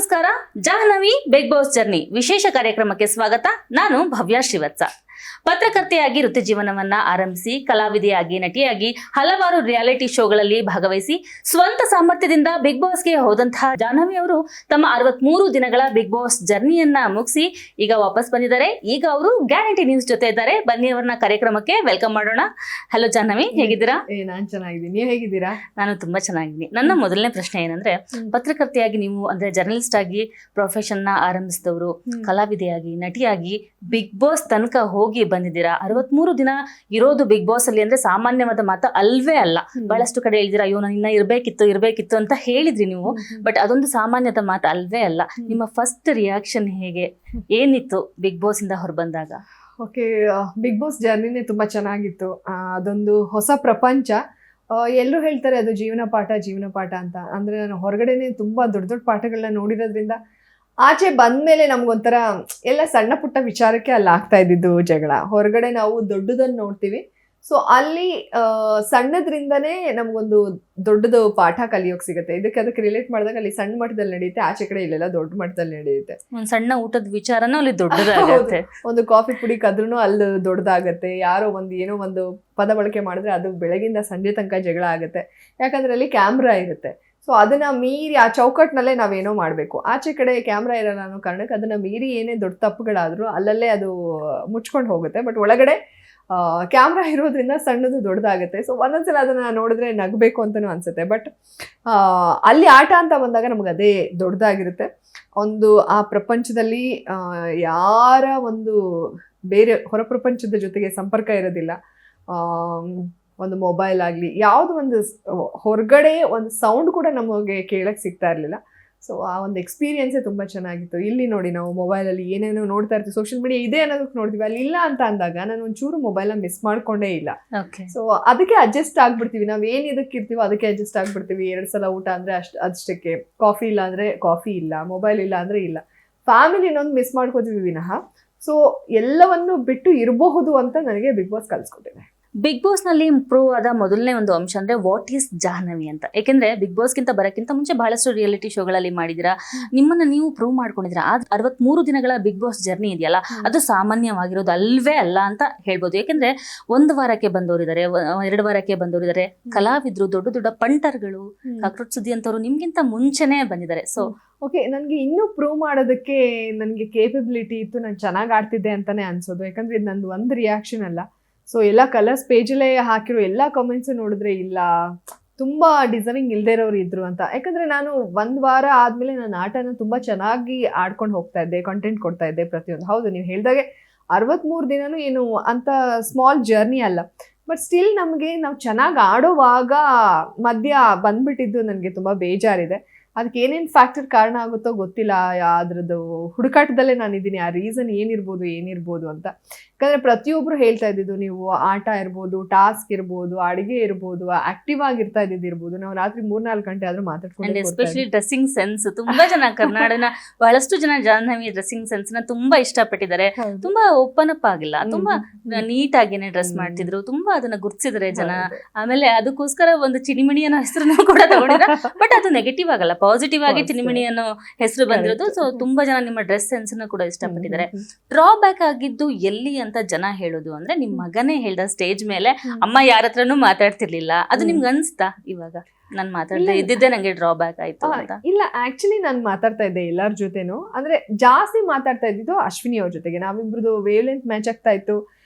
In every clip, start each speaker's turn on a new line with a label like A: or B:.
A: ನಮಸ್ಕಾರ. Jahnavi big boss journey ವಿಶೇಷ ಕಾರ್ಯಕ್ರಮಕ್ಕೆ ಸ್ವಾಗತ. ನಾನು ಭವ್ಯ ಶ್ರೀವತ್ಸ. ಪತ್ರಕರ್ತೆಯಾಗಿ ವೃತ್ತಿ ಜೀವನವನ್ನ ಆರಂಭಿಸಿ ಕಲಾವಿದೆಯಾಗಿ ನಟಿಯಾಗಿ ಹಲವಾರು ರಿಯಾಲಿಟಿ ಶೋಗಳಲ್ಲಿ ಭಾಗವಹಿಸಿ ಸ್ವಂತ ಸಾಮರ್ಥ್ಯದಿಂದ ಬಿಗ್ ಬಾಸ್ಗೆ ಹೋದಂತಹ ಜಾಹ್ನವಿ ಅವರು ತಮ್ಮ 63 ದಿನಗಳ ಬಿಗ್ ಬಾಸ್ ಜರ್ನಿಯನ್ನ ಮುಗಿಸಿ ಈಗ ವಾಪಸ್ ಬಂದಿದ್ದಾರೆ. ಈಗ ಅವರು ಗ್ಯಾರಂಟಿ ನ್ಯೂಸ್ ಜೊತೆ ಇದ್ದಾರೆ. ಬನ್ನಿ ಅವರನ್ನ ಕಾರ್ಯಕ್ರಮಕ್ಕೆ ವೆಲ್ಕಮ್ ಮಾಡೋಣ. ಹಲೋ ಜಾಹ್ನವಿ, ಹೇಗಿದ್ದೀರಾ?
B: ನಾನ್ ಚೆನ್ನಾಗಿದ್ದೀನಿ, ನೀವು ಹೇಗಿದ್ದೀರಾ?
A: ನಾನು ತುಂಬಾ ಚೆನ್ನಾಗಿದ್ದೀನಿ. ನನ್ನ ಮೊದಲನೇ ಪ್ರಶ್ನೆ ಏನಂದ್ರೆ, ಪತ್ರಕರ್ತೆಯಾಗಿ ನೀವು ಅಂದ್ರೆ ಜರ್ನಲಿಸ್ಟ್ ಆಗಿ ಪ್ರೊಫೆಷನ್ ನ ಆರಂಭಿಸಿದವರು, ಕಲಾವಿದೆಯಾಗಿ ನಟಿಯಾಗಿ ಬಿಗ್ ಬಾಸ್ ತನಕ ಹೋಗಿ ಬಂದಿದ್ದೀರಾ. 63 ದಿನ ಇರೋದು ಬಿಗ್ ಬಾಸ್ ಅಲ್ಲಿ ಅಂದ್ರೆ ಸಾಮಾನ್ಯವಾದ ಮಾತು ಅಲ್ವೇ ಅಲ್ಲ. ಬಹಳಷ್ಟು ಕಡೆ ಹೇಳಿದಿರಾ, ಅಯ್ಯೋ ನಾನು ಇನ್ನ ಇರ್ಬೇಕಿತ್ತು ಅಂತ ಹೇಳಿದ್ರಿ ನೀವು. ಬಟ್ ಅದೊಂದು ಸಾಮಾನ್ಯದ ಮಾತು ಅಲ್ವೇ ಅಲ್ಲ. ನಿಮ್ಮ ಫಸ್ಟ್ ರಿಯಾಕ್ಷನ್ ಹೇಗೆ, ಏನಿತ್ತು ಬಿಗ್ ಬಾಸ್ ಇಂದ ಹೊರಬಂದಾಗ?
B: ಓಕೆ, ಬಿಗ್ ಬಾಸ್ ಜರ್ನಿನೇ ತುಂಬಾ ಚೆನ್ನಾಗಿತ್ತು. ಅದೊಂದು ಹೊಸ ಪ್ರಪಂಚ. ಎಲ್ಲರೂ ಹೇಳ್ತಾರೆ ಅದು ಜೀವನ ಪಾಠ ಅಂತ. ಅಂದ್ರೆ ನಾನು ಹೊರಗಡೆನೆ ತುಂಬಾ ದೊಡ್ಡ ದೊಡ್ಡ ಪಾಠಗಳನ್ನ ನೋಡಿರೋದ್ರಿಂದ ಆಚೆ ಬಂದ್ಮೇಲೆ ನಮ್ಗೊಂಥರ ಎಲ್ಲ ಸಣ್ಣ ಪುಟ್ಟ ವಿಚಾರಕ್ಕೆ ಅಲ್ಲಿ ಆಗ್ತಾ ಇದ್ದಿದ್ದು ಜಗಳ. ಹೊರಗಡೆ ನಾವು ದೊಡ್ಡದನ್ನ ನೋಡ್ತೀವಿ, ಸೊ ಅಲ್ಲಿ ಸಣ್ಣದ್ರಿಂದನೇ ನಮ್ಗೊಂದು ದೊಡ್ಡದು ಪಾಠ ಕಲಿಯೋಕ್ ಸಿಗುತ್ತೆ. ಅದಕ್ಕೆ ರಿಲೇಟ್ ಮಾಡಿದಾಗ ಅಲ್ಲಿ ಸಣ್ಣ ಮಟ್ಟದಲ್ಲಿ ನಡೆಯುತ್ತೆ, ಆಚೆ ಕಡೆ ಇಲ್ಲೆಲ್ಲ ದೊಡ್ಡ ಮಟ್ಟದಲ್ಲಿ ನಡೆಯುತ್ತೆ.
A: ಒಂದ್ ಸಣ್ಣ ಊಟದ ವಿಚಾರನೂ ಅಲ್ಲಿ ದೊಡ್ಡದಾಗುತ್ತೆ.
B: ಒಂದು ಕಾಫಿ ಪುಡಿ ಕದ್ರೂ ಅಲ್ಲಿ ದೊಡ್ಡದಾಗತ್ತೆ. ಯಾರೋ ಏನೋ ಒಂದು ಪದ ಬಳಕೆ ಮಾಡಿದ್ರೆ ಅದು ಬೆಳಗಿಂದ ಸಂಜೆ ತನಕ ಜಗಳ ಆಗುತ್ತೆ. ಯಾಕಂದ್ರೆ ಅಲ್ಲಿ ಕ್ಯಾಮ್ರಾ ಇರುತ್ತೆ. ಸೊ ಅದನ್ನ ಮೀರಿ ಆ ಚೌಕಟ್ಟಿನಲ್ಲೇ ನಾವೇನೋ ಮಾಡಬೇಕು. ಆಚೆ ಕಡೆ ಕ್ಯಾಮ್ರಾ ಇರಲ್ಲ ಅನ್ನೋ ಕಾರಣಕ್ಕೆ ಅದನ್ನ ಮೀರಿ ಏನೇ ದೊಡ್ಡ ತಪ್ಪುಗಳಾದ್ರೂ ಅಲ್ಲಲ್ಲೇ ಅದು ಮುಚ್ಕೊಂಡು ಹೋಗುತ್ತೆ. ಬಟ್ ಒಳಗಡೆ ಕ್ಯಾಮ್ರಾ ಇರೋದ್ರಿಂದ ಸಣ್ಣದು ದೊಡ್ಡದಾಗುತ್ತೆ. ಸೊ ಒಂದೊಂದ್ಸಲ ಅದನ್ನ ನೋಡಿದ್ರೆ ನಗಬೇಕು ಅಂತಲೂ ಅನ್ಸುತ್ತೆ. ಬಟ್ ಅಲ್ಲಿ ಆಟ ಅಂತ ಬಂದಾಗ ನಮ್ಗೆ ಅದೇ ದೊಡ್ಡದಾಗಿರುತ್ತೆ. ಆ ಪ್ರಪಂಚದಲ್ಲಿ ಯಾರ ಒಂದು ಬೇರೆ ಹೊರ ಪ್ರಪಂಚದ ಜೊತೆಗೆ ಸಂಪರ್ಕ ಇರೋದಿಲ್ಲ. ಒಂದು ಮೊಬೈಲ್ ಆಗಲಿ, ಯಾವುದು ಒಂದು ಹೊರಗಡೆ ಒಂದು ಸೌಂಡ್ ಕೂಡ ನಮಗೆ ಕೇಳಕ್ಕೆ ಸಿಗ್ತಾ ಇರಲಿಲ್ಲ. ಸೊ ಆ ಒಂದು ಎಕ್ಸ್ಪೀರಿಯನ್ಸೇ ತುಂಬ ಚೆನ್ನಾಗಿತ್ತು. ಇಲ್ಲಿ ನೋಡಿ, ನಾವು ಮೊಬೈಲಲ್ಲಿ ಏನೇನೋ ನೋಡ್ತಾ ಇರ್ತೀವಿ, ಸೋಷಿಯಲ್ ಮೀಡಿಯಾ ಇದೆ ಅನ್ನೋದಕ್ಕೆ ನೋಡ್ತೀವಿ. ಅಲ್ಲಿ ಇಲ್ಲ ಅಂತ ಅಂದಾಗ ನಾನು ಒಂಚೂರು ಮೊಬೈಲ್ನ ಮಿಸ್ ಮಾಡ್ಕೊಂಡೇ ಇಲ್ಲ. ಸೊ ಅದಕ್ಕೆ ಅಡ್ಜಸ್ಟ್ ಆಗ್ಬಿಡ್ತೀವಿ. ನಾವು ಏನು ಇದಕ್ಕೆ ಇರ್ತೀವೋ ಅದಕ್ಕೆ ಅಡ್ಜಸ್ಟ್ ಆಗ್ಬಿಡ್ತೀವಿ. 2 ಸಲ ಊಟ ಅಂದರೆ ಅಷ್ಟಕ್ಕೆ, ಕಾಫಿ ಇಲ್ಲ ಅಂದರೆ ಕಾಫಿ ಇಲ್ಲ, ಮೊಬೈಲ್ ಇಲ್ಲ ಅಂದರೆ ಇಲ್ಲ. ಫ್ಯಾಮಿಲಿನೊಂದು ಮಿಸ್ ಮಾಡ್ಕೋತೀವಿ ವಿನಃ ಸೊ ಎಲ್ಲವನ್ನು ಬಿಟ್ಟು ಇರಬಹುದು ಅಂತ ನನಗೆ ಬಿಗ್ ಬಾಸ್ ಕಲಿಸ್ಕೊಟ್ಟಿದೆ.
A: ಬಿಗ್ ಬಾಸ್ ನಲ್ಲಿ ಇಂಪ್ರೂವ್ ಆದ ಮೊದಲನೇ ಒಂದು ಅಂಶ ಅಂದ್ರೆ ವಾಟ್ ಈಸ್ ಜಾಹ್ನವಿ ಅಂತ. ಯಾಕೆಂದ್ರೆ ಬಿಗ್ ಬಾಸ್ ಗಿಂತ ಬರಕ್ಕಿಂತ ಮುಂಚೆ ಬಹಳಷ್ಟು ರಿಯಾಲಿಟಿ ಶೋಗಳಲ್ಲಿ ಮಾಡಿದಿರಾ, ನಿಮ್ಮನ್ನ ನೀವು ಪ್ರೂವ್ ಮಾಡ್ಕೊಂಡಿದ್ದೀರಾ. 63 ದಿನಗಳ ಬಿಗ್ ಬಾಸ್ ಜರ್ನಿ ಇದೆಯಲ್ಲ, ಅದು ಸಾಮಾನ್ಯವಾಗಿರೋದು ಅಲ್ವೇ ಅಲ್ಲ ಅಂತ ಹೇಳ್ಬೋದು. ಯಾಕೆಂದ್ರೆ 1 ವಾರಕ್ಕೆ ಬಂದವರಿದ್ದಾರೆ, 2 ವಾರಕ್ಕೆ ಬಂದವರಿದ್ದಾರೆ, ಕಲಾವಿದ್ರು, ದೊಡ್ಡ ದೊಡ್ಡ ಪಂಟರ್ಗಳು, ಕಾಕ್ರೋಚ್ ಸುದ್ದಿ ಅಂತವ್ರು ನಿಮ್ಗಿಂತ ಮುಂಚೆನೆ ಬಂದಿದ್ದಾರೆ. ಸೊ
B: ಓಕೆ, ನನಗೆ ಇನ್ನೂ ಪ್ರೂವ್ ಮಾಡೋದಕ್ಕೆ ನನಗೆ ಕೇಪಬಿಲಿಟಿ ಇತ್ತು. ನಾನು ಚೆನ್ನಾಗಿ ಆಡ್ತಿದ್ದೆ ಅಂತಾನೆ ಅನ್ಸೋದು. ಯಾಕಂದ್ರೆ ಇದು ನಂದು ಒಂದು ರಿಯಾಕ್ಷನ್ ಅಲ್ಲ. ಸೊ ಎಲ್ಲ ಕಲರ್ಸ್ ಪೇಜಲ್ಲೇ ಹಾಕಿರೋ ಎಲ್ಲ ಕಮೆಂಟ್ಸ್ ನೋಡಿದ್ರೆ ಇಲ್ಲ, ತುಂಬಾ ಡಿಸರ್ವಿಂಗ್ ಇಲ್ದೇ ಇರೋರು ಇದ್ರು ಅಂತ. ಯಾಕಂದ್ರೆ ನಾನು 1 ವಾರ ಆದ್ಮೇಲೆ ನನ್ನ ಆಟನ ತುಂಬಾ ಚೆನ್ನಾಗಿ ಆಡ್ಕೊಂಡು ಹೋಗ್ತಾ ಇದ್ದೆ, ಕಂಟೆಂಟ್ ಕೊಡ್ತಾ ಇದ್ದೆ ಪ್ರತಿಯೊಂದು. ಹೌದು, ನೀವು ಹೇಳಿದಾಗೆ 63 ದಿನನೂ ಏನು ಅಂತ ಸ್ಮಾಲ್ ಜರ್ನಿ ಅಲ್ಲ. ಬಟ್ ಸ್ಟಿಲ್ ನಾವು ಚೆನ್ನಾಗಿ ಆಡೋವಾಗ ಮಧ್ಯ ಬಂದ್ಬಿಟ್ಟಿದ್ದು ನನಗೆ ತುಂಬಾ ಬೇಜಾರಿದೆ. ಅದಕ್ಕೆ ಏನೇನು ಫ್ಯಾಕ್ಟರ್ ಕಾರಣ ಆಗುತ್ತೋ ಗೊತ್ತಿಲ್ಲ. ಅದ್ರದ್ದು ಹುಡುಕಾಟದಲ್ಲೇ ನಾನಿದ್ದೀನಿ, ಆ ರೀಸನ್ ಏನಿರ್ಬೋದು ಅಂತ. ಯಾಕಂದ್ರೆ ಪ್ರತಿಯೊಬ್ರು ಹೇಳ್ತಾ ಇದ್ದಿದ್ದು, ನೀವು ಆಟ ಇರ್ಬೋದು, ಟಾಸ್ಕ್ ಇರ್ಬೋದು, ಅಡುಗೆ ಇರ್ಬೋದು, ಆಕ್ಟಿವ್ ಆಗಿರ್ತಾ ಇರ್ಬೋದು, ನಾವು ರಾತ್ರಿ 3-4 ಗಂಟೆ ಆದ್ರೂ ಮಾತಾಡ್ಕೊಂಡು,
A: ಎಸ್ಪೆಷಲಿ ಡ್ರೆಸ್ಸಿಂಗ್ ಸೆನ್ಸ್ ತುಂಬಾ ಜನ ಕರ್ನಾಟಕನ ಬಹಳಷ್ಟು ಜನ ಜಾಹ್ನವಿ ಡ್ರೆಸ್ಸಿಂಗ್ ಸೆನ್ಸ್ ನ ತುಂಬಾ ಇಷ್ಟಪಟ್ಟಿದ್ದಾರೆ. ತುಂಬಾ ಓಪನ್ ಅಪ್ ಆಗಿಲ್ಲ, ತುಂಬಾ ನೀಟ್ ಆಗಿನೇ ಡ್ರೆಸ್ ಮಾಡ್ತಿದ್ರು, ತುಂಬಾ ಅದನ್ನ ಗುರ್ತಿಸಿದ್ರೆ ಜನ. ಆಮೇಲೆ ಅದಕ್ಕೋಸ್ಕರ ಒಂದು ಚಿನಿಮಿಣಿ ಅನ್ನೋ ಹೆಸರನ್ನು ಕೂಡ ತಗೊಂಡಿದ್ರ. ಬಟ್ ಅದು ನೆಗೆಟಿವ್ ಆಗಲ್ಲ, ಪಾಸಿಟಿವ್ ಆಗಿ ಚಿನಿಮಿಣಿ ಅನ್ನೋ ಹೆಸರು ಬಂದಿರೋದು. ಸೊ ತುಂಬಾ ಜನ ನಿಮ್ಮ ಡ್ರೆಸ್ ಸೆನ್ಸ್ ನ ಕೂಡ ಇಷ್ಟಪಟ್ಟಿದ್ದಾರೆ. ಡ್ರಾಬ್ಯಾಕ್ ಆಗಿದ್ದು ಎಲ್ಲಿ ಅಂತ ಜನ ಹೇಳೋದು ಅಂದ್ರೆ, ನಿಮ್ ಮಗನೇ ಹೇಳ್ದ ಸ್ಟೇಜ್ ಮೇಲೆ ಅಮ್ಮ ಯಾರ ಹತ್ರನೂ ಮಾತಾಡ್ತಿರ್ಲಿಲ್ಲ. ಅದು ನಿಮ್ಗೆ ಅನ್ಸ್ತಾ ಇವಾಗ ನಾನ್ ಮಾತಾಡ್ದೆ ಇದ್ದಿದ್ದೆ ನಂಗೆ ಡ್ರಾಬ್ಯಾಕ್ ಆಯ್ತು ಅಂತ?
B: ಇಲ್ಲ, ಆಕ್ಚುಲಿ ನಾನು ಮಾತಾಡ್ತಾ ಇದ್ದೆ ಎಲ್ಲರ ಜೊತೆನೂ. ಅಂದ್ರೆ ಜಾಸ್ತಿ ಮಾತಾಡ್ತಾ ಇದ್ದಿದ್ದು ಅಶ್ವಿನಿ ಅವ್ರ ಜೊತೆಗೆ. ನಾವಿಬ್ರದ್ದು ವೇವ್ ಲೆಂತ್ ಮ್ಯಾಚ್ ಆಗ್ತಾ ಇತ್ತು.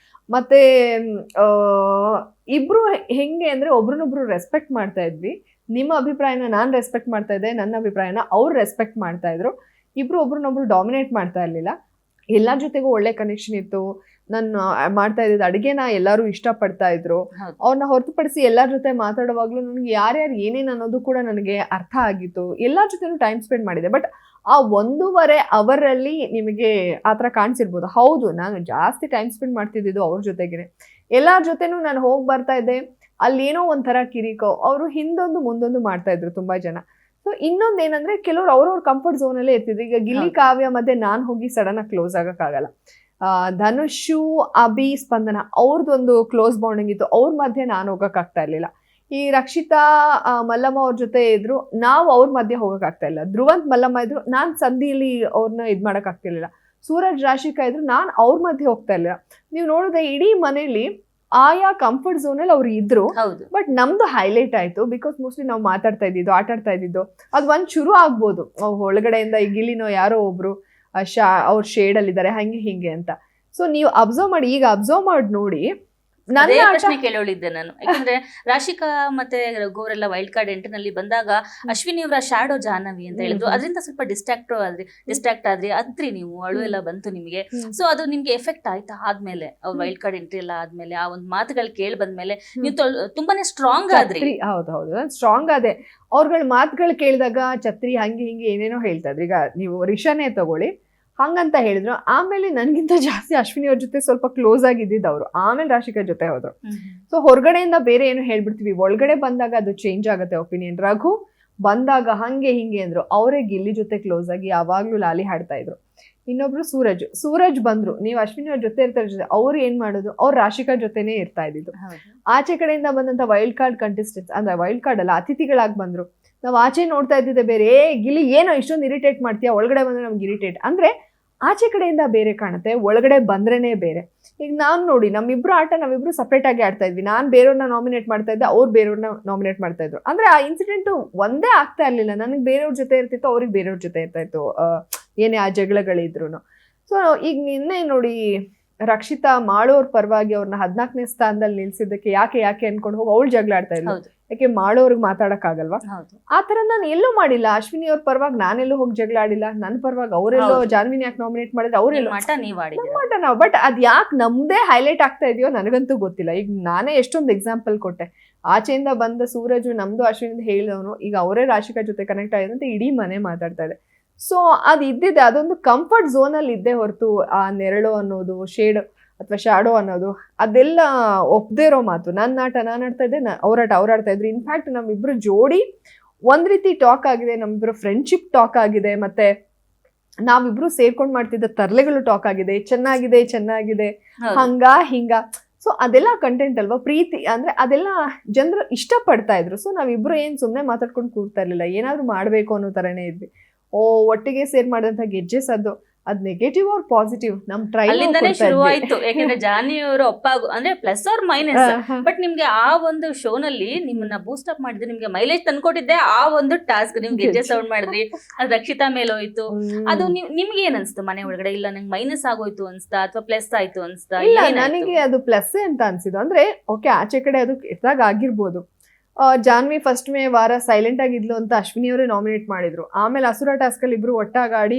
B: ಮತ್ತೆ ಇಬ್ರು ಹೆಂಗೆ ಅಂದ್ರೆ ಒಬ್ರನ್ನೊಬ್ರು ರೆಸ್ಪೆಕ್ಟ್ ಮಾಡ್ತಾ ಇದ್ವಿ. ನಿಮ್ಮ ಅಭಿಪ್ರಾಯನ ನಾನು ರೆಸ್ಪೆಕ್ಟ್ ಮಾಡ್ತಾ ಇದ್ದೆ, ನನ್ನ ಅಭಿಪ್ರಾಯನ ಅವ್ರು ರೆಸ್ಪೆಕ್ಟ್ ಮಾಡ್ತಾ ಇದ್ರು. ಇಬ್ರು ಒಬ್ರನ್ನೊಬ್ರು ಡಾಮಿನೇಟ್ ಮಾಡ್ತಾ ಇರ್ಲಿಲ್ಲ. ಎಲ್ಲರ ಜೊತೆಗೂ ಒಳ್ಳೆ ಕನೆಕ್ಷನ್ ಇತ್ತು. ನಾನು ಮಾಡ್ತಾ ಇದ್ದಿದ್ದು ಅಡುಗೆನ ಎಲ್ಲರೂ ಇಷ್ಟಪಡ್ತಾ ಇದ್ರು. ಅವ್ರನ್ನ ಹೊರತುಪಡಿಸಿ ಎಲ್ಲರ ಜೊತೆ ಮಾತಾಡುವಾಗ್ಲೂ ನನಗೆ ಯಾರ್ಯಾರು ಏನೇನು ಅನ್ನೋದು ಕೂಡ ನನಗೆ ಅರ್ಥ ಆಗಿತ್ತು. ಎಲ್ಲರ ಜೊತೆನೂ ಟೈಮ್ ಸ್ಪೆಂಡ್ ಮಾಡಿದೆ. ಬಟ್ ಆ 1.5 ಅವರಲ್ಲಿ ನಿಮಗೆ ಆ ಥರ ಕಾಣಿಸಿರ್ಬೋದು. ಹೌದು, ನಾನು ಜಾಸ್ತಿ ಟೈಮ್ ಸ್ಪೆಂಡ್ ಮಾಡ್ತಿದ್ದಿದ್ದು ಅವ್ರ ಜೊತೆಗೇನೆ. ಎಲ್ಲರ ಜೊತೆನೂ ನಾನು ಹೋಗಿ ಬರ್ತಾ ಇದ್ದೆ. ಅಲ್ಲೇನೋ ಒಂಥರ ಕಿರಿಕೋ, ಅವರು ಹಿಂದೊಂದು ಮುಂದೊಂದು ಮಾಡ್ತಾ ಇದ್ರು ತುಂಬಾ ಜನ. ಸೊ ಇನ್ನೊಂದೇನಂದ್ರೆ, ಕೆಲವ್ರು ಅವ್ರವ್ರ ಕಂಫರ್ಟ್ ಝೋನಲ್ಲೇ ಇರ್ತಿದ್ರು. ಈಗ ಗಿಲ್ಲಿ ಕಾವ್ಯ ಮಧ್ಯೆ ನಾನು ಹೋಗಿ ಸಡನ್ ಆಗಿ ಕ್ಲೋಸ್ ಆಗಕ್ಕಾಗಲ್ಲ. ಧನುಷು, ಅಭಿ, ಸ್ಪಂದನ ಅವ್ರದ್ದೊಂದು ಕ್ಲೋಸ್ ಬಾಂಡಿಂಗ್ ಇತ್ತು. ಅವ್ರ ಮಧ್ಯೆ ನಾನು ಹೋಗಕ್ಕಾಗ್ತಾ ಇರ್ಲಿಲ್ಲ. ಈ ರಕ್ಷಿತಾ ಮಲ್ಲಮ್ಮ ಅವ್ರ ಜೊತೆ ಇದ್ರು, ನಾವು ಅವ್ರ ಮಧ್ಯೆ ಹೋಗಕ್ ಆಗ್ತಾ ಇಲ್ಲ. ಧ್ರುವಂತ್ ಮಲ್ಲಮ್ಮ ಇದ್ರು, ನಾನ್ ಸಂಧಿಯಲ್ಲಿ ಅವ್ರನ್ನ ಇದ್ ಮಾಡಕ್ ಆಗ್ತಿರ್ಲಿಲ್ಲ. ಸೂರಜ್ ರಾಶಿಕಾ ಇದ್ರು, ನಾನ್ ಅವ್ರ ಮಧ್ಯೆ ಹೋಗ್ತಾ ಇಲ್ಲ. ನೀವು ನೋಡಿದ್ರೆ ಇಡೀ ಮನೇಲಿ ಆಯಾ ಕಂಫರ್ಟ್ ಝೋನ್ ಅಲ್ಲಿ ಅವ್ರು ಇದ್ರು, ಬಟ್ ನಮ್ದು ಹೈಲೈಟ್ ಆಯ್ತು. ಬಿಕಾಸ್ ಮೋಸ್ಟ್ಲಿ ನಾವು ಮಾತಾಡ್ತಾ ಇದ್ದಿದ್ದು, ಆಟ ಆಡ್ತಾ ಇದ್ದಿದ್ದು, ಅದ್ ಒಂದ್ ಶುರು ಆಗ್ಬೋದು. ಒಳಗಡೆಯಿಂದ ಈ ಗಿಲಿನೋ ಯಾರೋ ಒಬ್ರು ಅವ್ರ ಶೇಡ್ ಅಲ್ಲಿ ಇದಾರೆ ಹಂಗೆ ಹಿಂಗೆ ಅಂತ. ಸೊ ನೀವು ಅಬ್ಸರ್ವ್ ಮಾಡಿ, ಈಗ ಅಬ್ಸರ್ವ್ ಮಾಡಿ ನೋಡಿ.
A: ಅದೇ ಪ್ರಶ್ನೆ ಕೇಳೋಳಿದ್ದೆ ನಾನು. ಯಾಕಂದ್ರೆ ರಾಶಿಕಾ ಮತ್ತೆ ರಘು ಅವರೆಲ್ಲ ವೈಲ್ಡ್ ಕಾರ್ಡ್ ಎಂಟ್ರಿನಲ್ಲಿ ಬಂದಾಗ ಅಶ್ವಿನಿ ಅವರ ಶಾಡೋ ಜಾಹ್ನವಿ ಅಂತ ಹೇಳಿದ್ರು. ಅದರಿಂದ ಸ್ವಲ್ಪ ಡಿಸ್ಟ್ರಾಕ್ಟ್ ಆದ್ರಿ, ಅತ್ರಿ ನೀವು, ಅಳು ಎಲ್ಲ ಬಂತು ನಿಮಗೆ. ಸೊ ಅದು ನಿಮ್ಗೆ ಎಫೆಕ್ಟ್ ಆಯ್ತಾ ಆದ್ಮೇಲೆ, ಅವ್ರ ವೈಲ್ಡ್ ಕಾರ್ಡ್ ಎಂಟ್ರಿ ಎಲ್ಲ ಆದ್ಮೇಲೆ, ಆ ಒಂದ್ ಮಾತುಗಳು ಕೇಳಿ ಬಂದ್ಮೇಲೆ ನೀವು ತುಂಬಾನೇ ಸ್ಟ್ರಾಂಗ್ ಆದ್ರಿ?
B: ಹೌದು, ಸ್ಟ್ರಾಂಗ್ ಆದೆ. ಅವ್ರಗಳ ಮಾತುಗಳು ಕೇಳಿದಾಗ ಛತ್ರಿ ಹಂಗೆ ಹಿಂಗೆ ಏನೇನೋ ಹೇಳ್ತಾ ಇದ್ರು. ಈಗ ನೀವು ರಿಷಾನೇ ತಗೊಳ್ಳಿ, ಹಂಗಂತ ಹೇಳಿದ್ರು. ಆಮೇಲೆ ನನ್ಗಿಂತ ಜಾಸ್ತಿ ಅಶ್ವಿನಿ ಅವ್ರ ಜೊತೆ ಸ್ವಲ್ಪ ಕ್ಲೋಸ್ ಆಗಿದ್ದಿದ್ದು ಅವರು. ಆಮೇಲೆ ರಾಶಿಕಾ ಜೊತೆ ಹೋದ್ರು. ಸೊ ಹೊರಗಡೆಯಿಂದ ಬೇರೆ ಏನು ಹೇಳ್ಬಿಡ್ತೀವಿ, ಒಳಗಡೆ ಬಂದಾಗ ಅದು ಚೇಂಜ್ ಆಗುತ್ತೆ ಒಪಿನಿಯನ್. ರಘು ಬಂದಾಗ ಹಂಗೆ ಹಿಂಗೆ ಅಂದ್ರು, ಅವರೇ ಗಿಲ್ಲಿ ಜೊತೆ ಕ್ಲೋಸ್ ಆಗಿ ಯಾವಾಗ್ಲೂ ಲಾಲಿ ಹಾಡ್ತಾ ಇದ್ರು. ಇನ್ನೊಬ್ರು ಸೂರಜ್ ಬಂದ್ರು. ನೀವು ಅಶ್ವಿನಿ ಅವ್ರ ಜೊತೆ ಇರ್ತಾರೆ ಜೊತೆ, ಅವ್ರು ಏನ್ ಮಾಡೋದು, ಅವ್ರು ರಾಶಿಕಾ ಜೊತೆನೆ ಇರ್ತಾ ಇದ್ದಿದ್ದು. ಆಚೆ ಕಡೆಯಿಂದ ಬಂದಂತ ವೈಲ್ಡ್ ಕಾರ್ಡ್ ಕಂಟೆಸ್ಟೆಂಟ್ಸ್, ಅಂದ್ರೆ ವೈಲ್ಡ್ ಕಾರ್ಡ್ ಅಲ್ಲ, ಅತಿಥಿಗಳಾಗಿ ಬಂದ್ರು. ನಾವ್ ಆಚೆ ನೋಡ್ತಾ ಇದ್ದಿದ್ದೆ ಬೇರೆ, ಗಿಲ್ಲಿ ಏನೋ ಇಷ್ಟೊಂದು ಇರಿಟೇಟ್ ಮಾಡ್ತೀಯಾ, ಒಳಗಡೆ ಬಂದ್ರೆ ನಮ್ಗೆ ಇರಿಟೇಟ್ ಅಂದ್ರೆ ಆಚೆ ಕಡೆಯಿಂದ ಬೇರೆ ಕಾಣುತ್ತೆ, ಒಳಗಡೆ ಬಂದ್ರೇನೆ ಬೇರೆ. ಈಗ ನಾನ್ ನೋಡಿ, ನಮ್ಮಿಬ್ರು ಆಟ ನಾವಿಬ್ರು ಸಪ್ರೇಟ್ ಆಗಿ ಆಡ್ತಾ ಇದ್ವಿ. ನಾನ್ ಬೇರೆಯವ್ರನ್ನ ನಾಮಿನೇಟ್ ಮಾಡ್ತಾ ಇದ್ದೆ, ಅವ್ರು ಬೇರೆಯವ್ರನ್ನ ನಾಮಿನೇಟ್ ಮಾಡ್ತಾ ಇದ್ರು. ಅಂದ್ರೆ ಆ ಇನ್ಸಿಡೆಂಟ್ ಒಂದೇ ಆಗ್ತಾ ಇರ್ಲಿಲ್ಲ. ನನಗೆ ಬೇರೆಯವ್ರ ಜೊತೆ ಇರ್ತಿತ್ತು, ಅವ್ರಿಗೆ ಬೇರೆಯವ್ರ ಜೊತೆ ಇರ್ತಾ ಇತ್ತು, ಏನೇ ಆ ಜಗಳಗಳಿದ್ರು. ಸೊ ಈಗ ನಿನ್ನೆ ನೋಡಿ, ರಕ್ಷಿತಾ ಮಾಡೋರ್ ಪರವಾಗಿ ಅವ್ರನ್ನ 14ನೇ ಸ್ಥಾನದಲ್ಲಿ ನಿಲ್ಸಿದ್ದಕ್ಕೆ ಯಾಕೆ ಅನ್ಕೊಂಡು ಹೋಗಿ ಅವಳು ಜಗಳ ಆಡ್ತಾ ಇದ್ಲು. ಯಾಕೆ ಮಾಡೋರ್ಗ್ ಮಾತಾಡಕ್ ಆಗಲ್ವಾ? ಆ ತರ ನಾನು ಎಲ್ಲೂ ಮಾಡಿಲ್ಲ. ಅಶ್ವಿನಿ ಅವ್ರ ಪರವಾಗಿ ನಾನೆಲ್ಲೂ ಹೋಗಿ ಜಗಳ ಆಡಿಲ್ಲ. ನನ್ನ ಪರವಾಗಿ ಅವರೆಲ್ಲೋ ಜಾನ್ವಿನಿ ಯಾಕೆ ನಾಮಿನೇಟ್ ಮಾಡಿದ್ರೆ ಅವರೆಲ್ಲೋ ಮಾಟ ನಾವು. ಬಟ್ ಅದ್ ಯಾಕೆ ನಮ್ದೇ ಹೈಲೈಟ್ ಆಗ್ತಾ ಇದೆಯೋ ನನಗಂತೂ ಗೊತ್ತಿಲ್ಲ. ಈಗ ನಾನೇ ಎಷ್ಟೊಂದು ಎಕ್ಸಾಂಪಲ್ ಕೊಟ್ಟೆ. ಆಚೆಯಿಂದ ಬಂದ ಸೂರಜ್ ನಮ್ದು ಅಶ್ವಿನಿಂದ ಹೇಳಿದವನು, ಈಗ ಅವರೇ ರಾಶಿಕಾ ಜೊತೆ ಕನೆಕ್ಟ್ ಆಗಿದೆ ಅಂತ ಇಡೀ ಮನೆ ಮಾತಾಡ್ತಾ ಇದೆ. ಸೊ ಅದು ಇದ್ದಿದೆ, ಅದೊಂದು ಕಂಫರ್ಟ್ ಝೋನ್ ಅಲ್ಲಿ ಇದ್ದೇ ಹೊರತು ಆ ನೆರಳು ಅನ್ನೋದು, ಶೇಡ್ ಅಥವಾ ಶಾಡೋ ಅನ್ನೋದು ಅದೆಲ್ಲ ಒಪ್ಪದೇ ಇರೋ ಮಾತು. ನನ್ನ ಆಟ ನಾನು ಆಡ್ತಾ ಇದ್ದೆ, ಅವ್ರಾಟ ಅವ್ರು ಆಡ್ತಾ ಇದ್ರು. ಇನ್ಫ್ಯಾಕ್ಟ್ ನಮ್ಮಿಬ್ರು ಜೋಡಿ ಒಂದ್ ರೀತಿ ಟಾಕ್ ಆಗಿದೆ, ನಮ್ಮಿಬ್ರು ಫ್ರೆಂಡ್ಶಿಪ್ ಟಾಕ್ ಆಗಿದೆ, ಮತ್ತೆ ನಾವಿಬ್ರು ಸೇರ್ಕೊಂಡ್ ಮಾಡ್ತಿದ್ದ ತರ್ಲೆಗಳು ಟಾಕ್ ಆಗಿದೆ. ಚೆನ್ನಾಗಿದೆ ಹಂಗ ಹಿಂಗ. ಸೊ ಅದೆಲ್ಲ ಕಂಟೆಂಟ್ ಅಲ್ವಾ, ಪ್ರೀತಿ ಅಂದ್ರೆ ಅದೆಲ್ಲ ಜನರು ಇಷ್ಟಪಡ್ತಾ ಇದ್ರು. ಸೊ ನಾವಿಬ್ರು ಏನ್ ಸುಮ್ನೆ ಮಾತಾಡ್ಕೊಂಡು ಕೂರ್ತಾ ಇರ್ಲಿಲ್ಲ, ಏನಾದ್ರು ಮಾಡ್ಬೇಕು ಅನ್ನೋ ತರನೇ ಇದ್ವಿ. ಒಟ್ಟಿಗೆ ಸೇರ್ ಮಾಡಿದಂತ ಗೆಜ್ಜೆಸ್ ಅದ್ ನೆಗೆಟಿವ್ ಆರ್ ಪಾಸಿಟಿವ್ ನಮ್
A: ಅಲ್ಲಿಂದಾನೇ ಶುರು ಆಯ್ತು. ಯಾಕಂದ್ರೆ ಜಾನಿ ಅವರು ಅಂದ್ರೆ ಪ್ಲಸ್ ಆರ್ ಮೈನಸ್, ಬಟ್ ನಿಮ್ಗೆ ಆ ಒಂದು ಶೋನಲ್ಲಿ ನಿಮ್ಮನ್ನ ಬೂಸ್ಟ್ ಅಪ್ ಮಾಡಿದ್ರೆ, ನಿಮ್ಗೆ ಮೈಲೇಜ್ ತಂದ್ಕೊಟ್ಟಿದ್ದೆ ಆ ಒಂದು ಟಾಸ್ಕ್. ನಿಮ್ಗೆ ಗೆಜ್ಜೆ ಸೌಂಡ್ ಮಾಡಿದ್ರಿ, ಅದು ರಕ್ಷಿತಾ ಮೇಲೆ ಹೋಯ್ತು. ಅದು ನಿಮ್ಗೆ ಏನ್ ಅನ್ಸ್ತು ಮನೆ ಒಳಗಡೆ? ಇಲ್ಲ ನಂಗೆ ಮೈನಸ್ ಆಗೋಯ್ತು ಅನ್ಸ್ತಾ ಅಥವಾ ಪ್ಲಸ್ ಆಯ್ತು ಅನ್ಸ್ತಾ?
B: ಇಲ್ಲ, ನನಗೆ ಅದು ಪ್ಲಸ್ ಅಂತ ಅನ್ಸಿದ್ದು. ಅಂದ್ರೆ ಓಕೆ, ಆಚೆ ಕಡೆ ಅದು ಕೆಟ್ಟದಾಗ ಆಗಿರ್ಬೋದು. ಜಾನ್ವಿ ಫಸ್ಟ್ ವಾರ ಸೈಲೆಂಟ್ ಆಗಿದ್ಲು ಅಂತ ಅಶ್ವಿನಿ ಅವರೇ ನಾಮಿನೇಟ್ ಮಾಡಿದ್ರು. ಆಮೇಲೆ ಅಸುರ ಟಾಸ್ಕ್ ಅಲ್ಲಿ ಇಬ್ರು ಒಟ್ಟಾಗಾಡಿ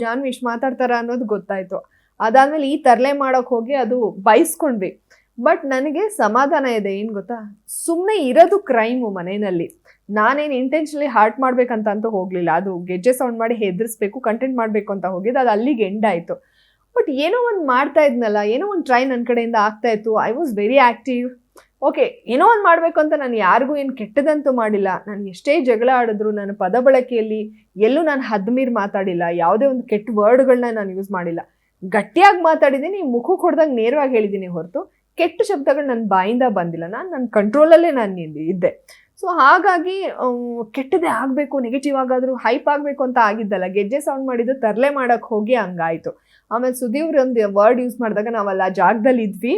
B: ಜಾನ್ವಿ ಇಷ್ಟು ಮಾತಾಡ್ತಾರ ಅನ್ನೋದು ಗೊತ್ತಾಯ್ತು. ಅದಾದ್ಮೇಲೆ ಈ ತರ್ಲೆ ಮಾಡಕ್ ಹೋಗಿ ಅದು ಬೈಸ್ಕೊಂಡ್ವಿ. ಬಟ್ ನನಗೆ ಸಮಾಧಾನ ಇದೆ. ಏನ್ ಗೊತ್ತಾ, ಸುಮ್ನೆ ಇರೋದು ಕ್ರೈಮು ಮನೆಯಲ್ಲಿ. ನಾನೇನು ಇಂಟೆನ್ಷನಲಿ ಹಾರ್ಟ್ ಮಾಡ್ಬೇಕಂತ ಅಂತೂ ಹೋಗ್ಲಿಲ್ಲ. ಅದು ಗೆಜ್ಜೆ ಸೌಂಡ್ ಮಾಡಿ ಹೆದರ್ಸ್ಬೇಕು, ಕಂಟೆಂಟ್ ಮಾಡ್ಬೇಕು ಅಂತ ಹೋಗಿದ್ದು, ಅದು ಅಲ್ಲಿಗೆ ಎಂಡ್ ಆಯ್ತು. ಬಟ್ ಏನೋ ಒಂದು ಮಾಡ್ತಾ ಇದ್ನಲ್ಲ, ಏನೋ ಒಂದು ಟ್ರೈ ನನ್ನ ಕಡೆಯಿಂದ ಆಗ್ತಾ ಇತ್ತು. I was very active. Okay, ಏನೋ ಒಂದು ಮಾಡಬೇಕು ಅಂತ ನಾನು ಯಾರಿಗೂ ಏನು ಕೆಟ್ಟದಂತೂ ಮಾಡಿಲ್ಲ. ನಾನು ಎಷ್ಟೇ ಜಗಳ ಆಡಿದ್ರು ನನ್ನ ಪದ ಬಳಕೆಯಲ್ಲಿ ಎಲ್ಲೂ ನಾನು ಹದ್ಮೀರ್ ಮಾತಾಡಿಲ್ಲ. ಯಾವುದೇ ಒಂದು ಕೆಟ್ಟ ವರ್ಡ್ಗಳನ್ನ ನಾನು ಯೂಸ್ ಮಾಡಿಲ್ಲ. ಗಟ್ಟಿಯಾಗಿ ಮಾತಾಡಿದ್ದೀನಿ, ಮುಖಕ್ಕೆ ಹೊಡೆದಾಗ ನೇರವಾಗಿ ಹೇಳಿದ್ದೀನಿ ಹೊರತು ಕೆಟ್ಟ ಶಬ್ದಗಳು ನನ್ನ ಬಾಯಿಂದ ಬಂದಿಲ್ಲ. ನನ್ನ ಕಂಟ್ರೋಲಲ್ಲೇ ನಾನು ಇದ್ದೆ. ಸೊ ಹಾಗಾಗಿ ಕೆಟ್ಟದೇ ಆಗಬೇಕು, ನೆಗೆಟಿವ್ ಆಗಾದರೂ ಹೈಪ್ ಆಗಬೇಕು ಅಂತ ಆಗಿದ್ದಲ್ಲ. ಗೆಜ್ಜೆ ಸೌಂಡ್ ಮಾಡಿದ್ದು ತರಲೆ ಮಾಡೋಕ್ಕೆ ಹೋಗಿ ಹಂಗಾಯಿತು. ಆಮೇಲೆ ಸುದೀವ್ರ ಒಂದು ವರ್ಡ್ ಯೂಸ್ ಮಾಡಿದಾಗ ನಾವಲ್ಲ ಜಾಗದಲ್ಲಿ ಇದ್ವಿ,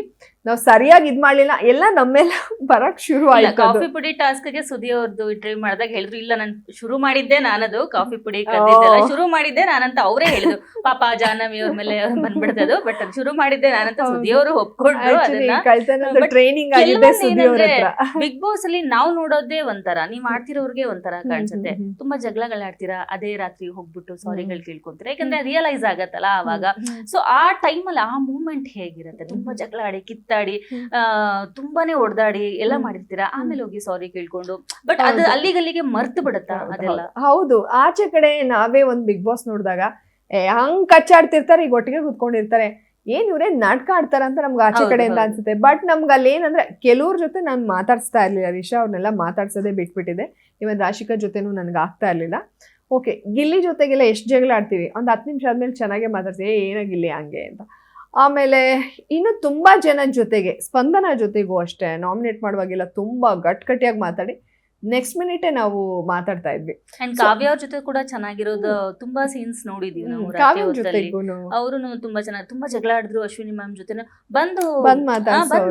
B: ನಾವು ಸರಿಯಾಗಿ ಇದ್ ಮಾಡ್ಲಿಲ್ಲ, ಎಲ್ಲ ನಮ್ಮೆಲ್ಲ ಬರಕ್ ಶುರು ಆಯ್ತು.
A: ಕಾಫಿ ಪುಡಿ ಟಾಸ್ಕ್ಗೆ ಸುದಿ ಅವ್ರದ್ದು ಇಂಟರ್ವ್ಯೂ ಮಾಡಿದಾಗ ಹೇಳಿದ್ರು, ಇಲ್ಲ ನಾನು ಶುರು ಮಾಡಿದ್ದೆ ನಾನದು ಕಾಫಿ ಪುಡಿ ಕದ್ದಿದ್ದೆಲ್ಲ ಶುರು ಮಾಡಿದ್ದೆ ನಾನಂತ ಅವರೇ ಹೇಳಿದ್ರು. ಪಾಪ ಜಾಹ್ನವಿ ಅವ್ರ ಮೇಲೆ ಬಂದ್ಬಿಡ್ತದು, ಬಟ್ ಅದು ಶುರು ಮಾಡಿದ್ದೆ ನಾನಂತ ಸುದಿ ಅವರು ಒಪ್ಕೊಂಡ್ರು.
B: ಟ್ರೈನಿಂಗ್ ಆಗಿದೆ ಸುದಿ ಅವ್ರ ಹತ್ರ.
A: ಬಿಗ್ ಬಾಸ್ ಅಲ್ಲಿ ನಾವು ನೋಡೋದೇ ಒಂಥರ, ನೀವ್ ಮಾಡ್ತಿರೋರ್ಗೆ ಒಂಥರ ಕಾಣಿಸುತ್ತೆ. ತುಂಬಾ ಜಗಳಗಳಾಡ್ತೀರಾ, ಅದೇ ರಾತ್ರಿ ಹೋಗ್ಬಿಟ್ಟು ಸಾರಿಗಳು ಕೇಳ್ಕೊಂತೀರಾ, ಯಾಕಂದ್ರೆ ರಿಯಲೈಸ್ ಆಗತ್ತಲ್ಲ ಆವಾಗ. ಸೊ ಆ ಟೈಮಲ್ಲಿ ಆ ಮೂಮೆಂಟ್ ಹೇಗಿರುತ್ತೆ? ತುಂಬಾ ಜಗಳ ಆಡಿ ಕಿತ್ತಾಡಿ ತುಂಬಾನೇ ಹೊಡೆದಾಡಿ ಎಲ್ಲ ಮಾಡಿರ್ತೀರಾ, ಆಮೇಲೆ ಹೋಗಿ ಸಾರಿ ಕೇಳ್ಕೊಂಡು, ಬಟ್ ಅದು ಅಲ್ಲಿಗಲ್ಲಿಗೆ ಮರ್ತು ಬಿಡುತ್ತಾ ಅದೆಲ್ಲ?
B: ಹೌದು, ಆಚೆ ಕಡೆ ನಾವೇ ಒಂದ್ ಬಿಗ್ ಬಾಸ್ ನೋಡಿದಾಗ ಹಂಗ್ ಕಚ್ಚಾಡ್ತಿರ್ತಾರೆ, ಈಗ ಒಟ್ಟಿಗೆ ಕುತ್ಕೊಂಡಿರ್ತಾರೆ, ಏನ್ ಇವ್ರೇ ನಾಟಕ ಆಡ್ತಾರ ಅಂತ ನಮ್ಗೆ ಆಚೆ ಕಡೆಯಿಂದ ಅನ್ಸುತ್ತೆ. ಬಟ್ ನಮ್ಗೆ ಅಲ್ಲಿ ಏನಂದ್ರೆ ಕೆಲವ್ರ ಜೊತೆ ನಾನು ಮಾತಾಡ್ಸ್ತಾ ಇರ್ಲಿಲ್ಲ. ರಿಷಾ ಅವ್ರನ್ನೆಲ್ಲ ಮಾತಾಡ್ಸೋದೇ ಬಿಟ್ಬಿಟ್ಟಿದೆ. ಇವನ್ ರಾಶಿಕಾ ಜೊತೆನೂ ನನ್ಗೆ ಆಗ್ತಾ ಇರ್ಲಿಲ್ಲ. ಓಕೆ, ಗಿಲ್ಲಿ ಜೊತೆಗೆಲ್ಲ ಎಷ್ಟು ಜಗಳ ಆಡ್ತೀವಿ, ಒಂದು 10 ನಿಮಿಷ ಆದ್ಮೇಲೆ ಚೆನ್ನಾಗೇ ಮಾತಾಡ್ತೀವಿ, ಏನಾಗಿಲ್ಲಿ ಹಂಗೆ ಅಂತ. ಆಮೇಲೆ ಇನ್ನು ತುಂಬಾ ಜನ ಜೊತೆಗೆ, ಸ್ಪಂದನ ಜೊತೆಗೂ ಅಷ್ಟೇ ನಾಮಿನೇಟ್ ಮಾಡುವಾಗೆಲ್ಲ ತುಂಬಾ ಗಟ್ಟಿಯಾಗಿ ಮಾತಾಡಿ ನೆಕ್ಸ್ಟ್ ಮಿನಿಟೇ ನಾವು ಮಾತಾಡ್ತಾ ಇದ್ವಿ.
A: ಅಂಡ್ ಕಾವ್ಯ ಅವ್ರ ಜೊತೆ ಕೂಡ ಚೆನ್ನಾಗಿರೋದು ತುಂಬಾ ಸೀನ್ಸ್ ನೋಡಿದೀವಿ ನಾವು.
B: ಕಾವ್ಯ ಜೊತೆಗೂನು
A: ಅವರು ತುಂಬಾ ಚೆನ್ನಾಗಿ ತುಂಬಾ ಜಗಳ ಆಡಿದ್ರು ಅಶ್ವಿನಿ ಮ್ಯಾಮ್ ಜೊತೆ ಬಂದು
B: ಬಂದ್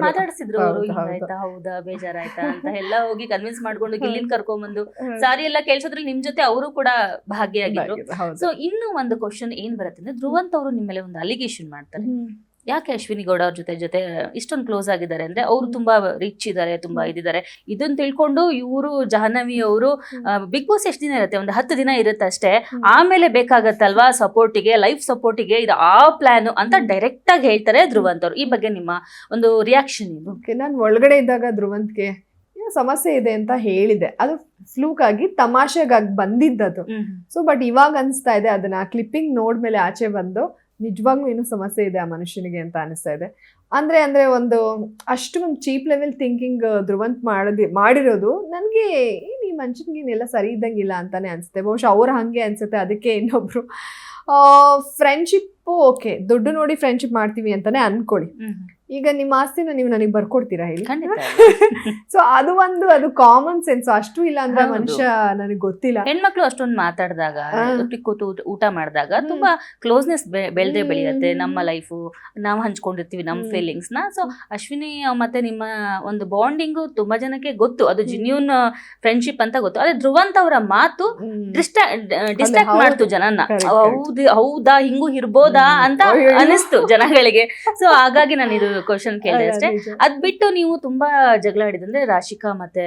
A: ಮಾತಾಡ್ಸಿದ್ರು ಅವರು.
B: ಹೌದು, ಹೌದು.
A: ಹಿಂಗಾಯ್ತಾ, ಹೌದಾ, ಬೇಜಾರಾಯ್ತಾ ಅಂತ ಎಲ್ಲ ಹೋಗಿ ಕನ್ವಿನ್ಸ್ ಮಾಡ್ಕೊಂಡು ಗಿಲ್ಲಿನ್ ಕರ್ಕೊಂಡ್ಬಂದು ಸಾರಿ ಎಲ್ಲ ಕೇಳ್ಸೋದ್ರಲ್ಲಿ ನಿಮ್ ಜೊತೆ ಅವರು ಕೂಡ ಭಾಗಿಯಾಗಿದ್ರು. ಸೊ ಇನ್ನು ಒಂದು ಕ್ವಶನ್ ಏನ್ ಬರುತ್ತೆ ಅಂದ್ರೆ, ಧ್ರುವಂತ್ ಅವರು ನಿಮ್ಮ ಮೇಲೆ ಒಂದು ಅಲಿಗೇಷನ್ ಮಾಡ್ತಾರೆ. ಯಾಕೆ ಅಶ್ವಿನಿ ಗೌಡ ಅವ್ರ ಜೊತೆ ಇಷ್ಟೊಂದು ಕ್ಲೋಸ್ ಆಗಿದ್ದಾರೆ ಅಂದ್ರೆ, ಅವ್ರು ತುಂಬಾ ರಿಚ್ ಇದಾರೆ, ತುಂಬಾ ಇದಿದ್ದಾರೆ. ಇದನ್ನ ತಿಳ್ಕೊಂಡು ಇವರು ಜಾಹ್ನವಿ ಅವರು ಬಿಗ್ ಬಾಸ್ ಎಷ್ಟು ದಿನ ಇರುತ್ತೆ, ಒಂದು 10 ದಿನ ಇರುತ್ತೆ ಅಷ್ಟೇ, ಆಮೇಲೆ ಬೇಕಾಗತ್ತಲ್ವಾ ಸಪೋರ್ಟಿಗೆ, ಲೈಫ್ ಸಪೋರ್ಟಿಗೆ ಇದು ಆ ಪ್ಲಾನ್ ಅಂತ ಡೈರೆಕ್ಟ್ ಆಗಿ ಹೇಳ್ತಾರೆ ಧ್ರುವಂತ್ ಅವ್ರು. ಈ ಬಗ್ಗೆ ನಿಮ್ಮ ಒಂದು ರಿಯಾಕ್ಷನ್ ಏನು?
B: ನಾನು ಒಳಗಡೆ ಇದ್ದಾಗ ಧ್ರುವಂತ್ಗೆ ಸಮಸ್ಯೆ ಇದೆ ಅಂತ ಹೇಳಿದೆ, ಅದು ಫ್ಲೂಕ್ ಆಗಿ ತಮಾಷೆಗಾಗಿ ಬಂದಿದ್ದದು. ಸೊ ಬಟ್ ಇವಾಗ ಅನಿಸ್ತಾ ಇದೆ, ಅದನ್ನ ಕ್ಲಿಪ್ಪಿಂಗ್ ನೋಡ್ಮೇಲೆ ಆಚೆ ಬಂದು ನಿಜವಾಗ್ಲೂ ಏನೋ ಸಮಸ್ಯೆ ಇದೆ ಆ ಮನುಷ್ಯನಿಗೆ ಅಂತ ಅನಿಸ್ತಾ ಇದೆ. ಅಂದ್ರೆ ಒಂದು ಅಷ್ಟು ಒಂದು ಚೀಪ್ ಲೆವೆಲ್ ಥಿಂಕಿಂಗ್ ಧ್ರುವಂತ್ ಮಾಡಿರೋದು ನನಗೆ ಈ ಮನುಷ್ಯನಿಗೆಲ್ಲ ಸರಿ ಇದ್ದಂಗಿಲ್ಲ ಅಂತಾನೆ ಅನ್ಸುತ್ತೆ. ಬಹುಶಃ ಅವ್ರ ಹಂಗೆ ಅನ್ಸುತ್ತೆ, ಅದಕ್ಕೆ ಇನ್ನೊಬ್ರು ಫ್ರೆಂಡ್ಶಿಪ್ ಓಕೆ, ದುಡ್ಡು ನೋಡಿ ಫ್ರೆಂಡ್ಶಿಪ್ ಮಾಡ್ತೀವಿ ಅಂತಾನೆ ಅನ್ಕೊಳ್ಳಿ. ಈಗ ನಿಮ್ಮ ಆಸ್ತಿನ ನೀವು ನನಗೆ ಬರ್ಕೊಡ್ತೀರಾ ಹೇಳಿ? ಸೊ ಅದು ಕಾಮನ್ ಸೆನ್ಸ್. ಅಷ್ಟು ಇಲ್ಲ ಅಂದ್ರೆ ಮನುಷ್ಯ ನನಗೆ ಗೊತ್ತಿಲ್ಲ.
A: ಹೆಣ್ಮಕ್ಳು ಅಷ್ಟೊಂದು ಮಾತಾಡಿದಾಗ, ಕೂತು ಊಟ ಮಾಡಿದಾಗ ತುಂಬಾ ಕ್ಲೋಸ್ನೆಸ್ ಬೆಳೆದೇ ಬೆಳೆಯುತ್ತೆ. ನಮ್ಮ ಲೈಫು ನಾವು ಹಂಚ್ಕೊಂಡಿರ್ತೀವಿ, ನಮ್ಮ ಫೀಲಿಂಗ್ಸ್ ನ. ಸೊ ಅಶ್ವಿನಿ ಮತ್ತೆ ನಿಮ್ಮ ಒಂದು ಬಾಂಡಿಂಗು ತುಂಬಾ ಜನಕ್ಕೆ ಗೊತ್ತು, ಅದು ಜೆನ್ಯೂನ್ ಫ್ರೆಂಡ್ಶಿಪ್ ಅಂತ ಗೊತ್ತು. ಆದ್ರೆ ಧ್ರುವಂತ್ ಅವರ ಮಾತು ಡಿಸ್ಟ್ರಾಕ್ಟ್ ಮಾಡ್ತು ಜನನ್ನ. ಹೌದಾ, ಹಿಂಗೂ ಇರ್ಬೋದಾ ಅಂತ ಅನಿಸ್ತು ಜನಗಳಿಗೆ. ಸೊ ಹಾಗಾಗಿ ನಾನು ಇದು ಕ್ವಶನ್ ಕೇಳಿದೆ ಅಷ್ಟೇ. ಅದ್ ಬಿಟ್ಟು ನೀವು ತುಂಬಾ ಜಗಳ ಆಡಿದಂದ್ರೆ ರಾಶಿಕಾ ಮತ್ತೆ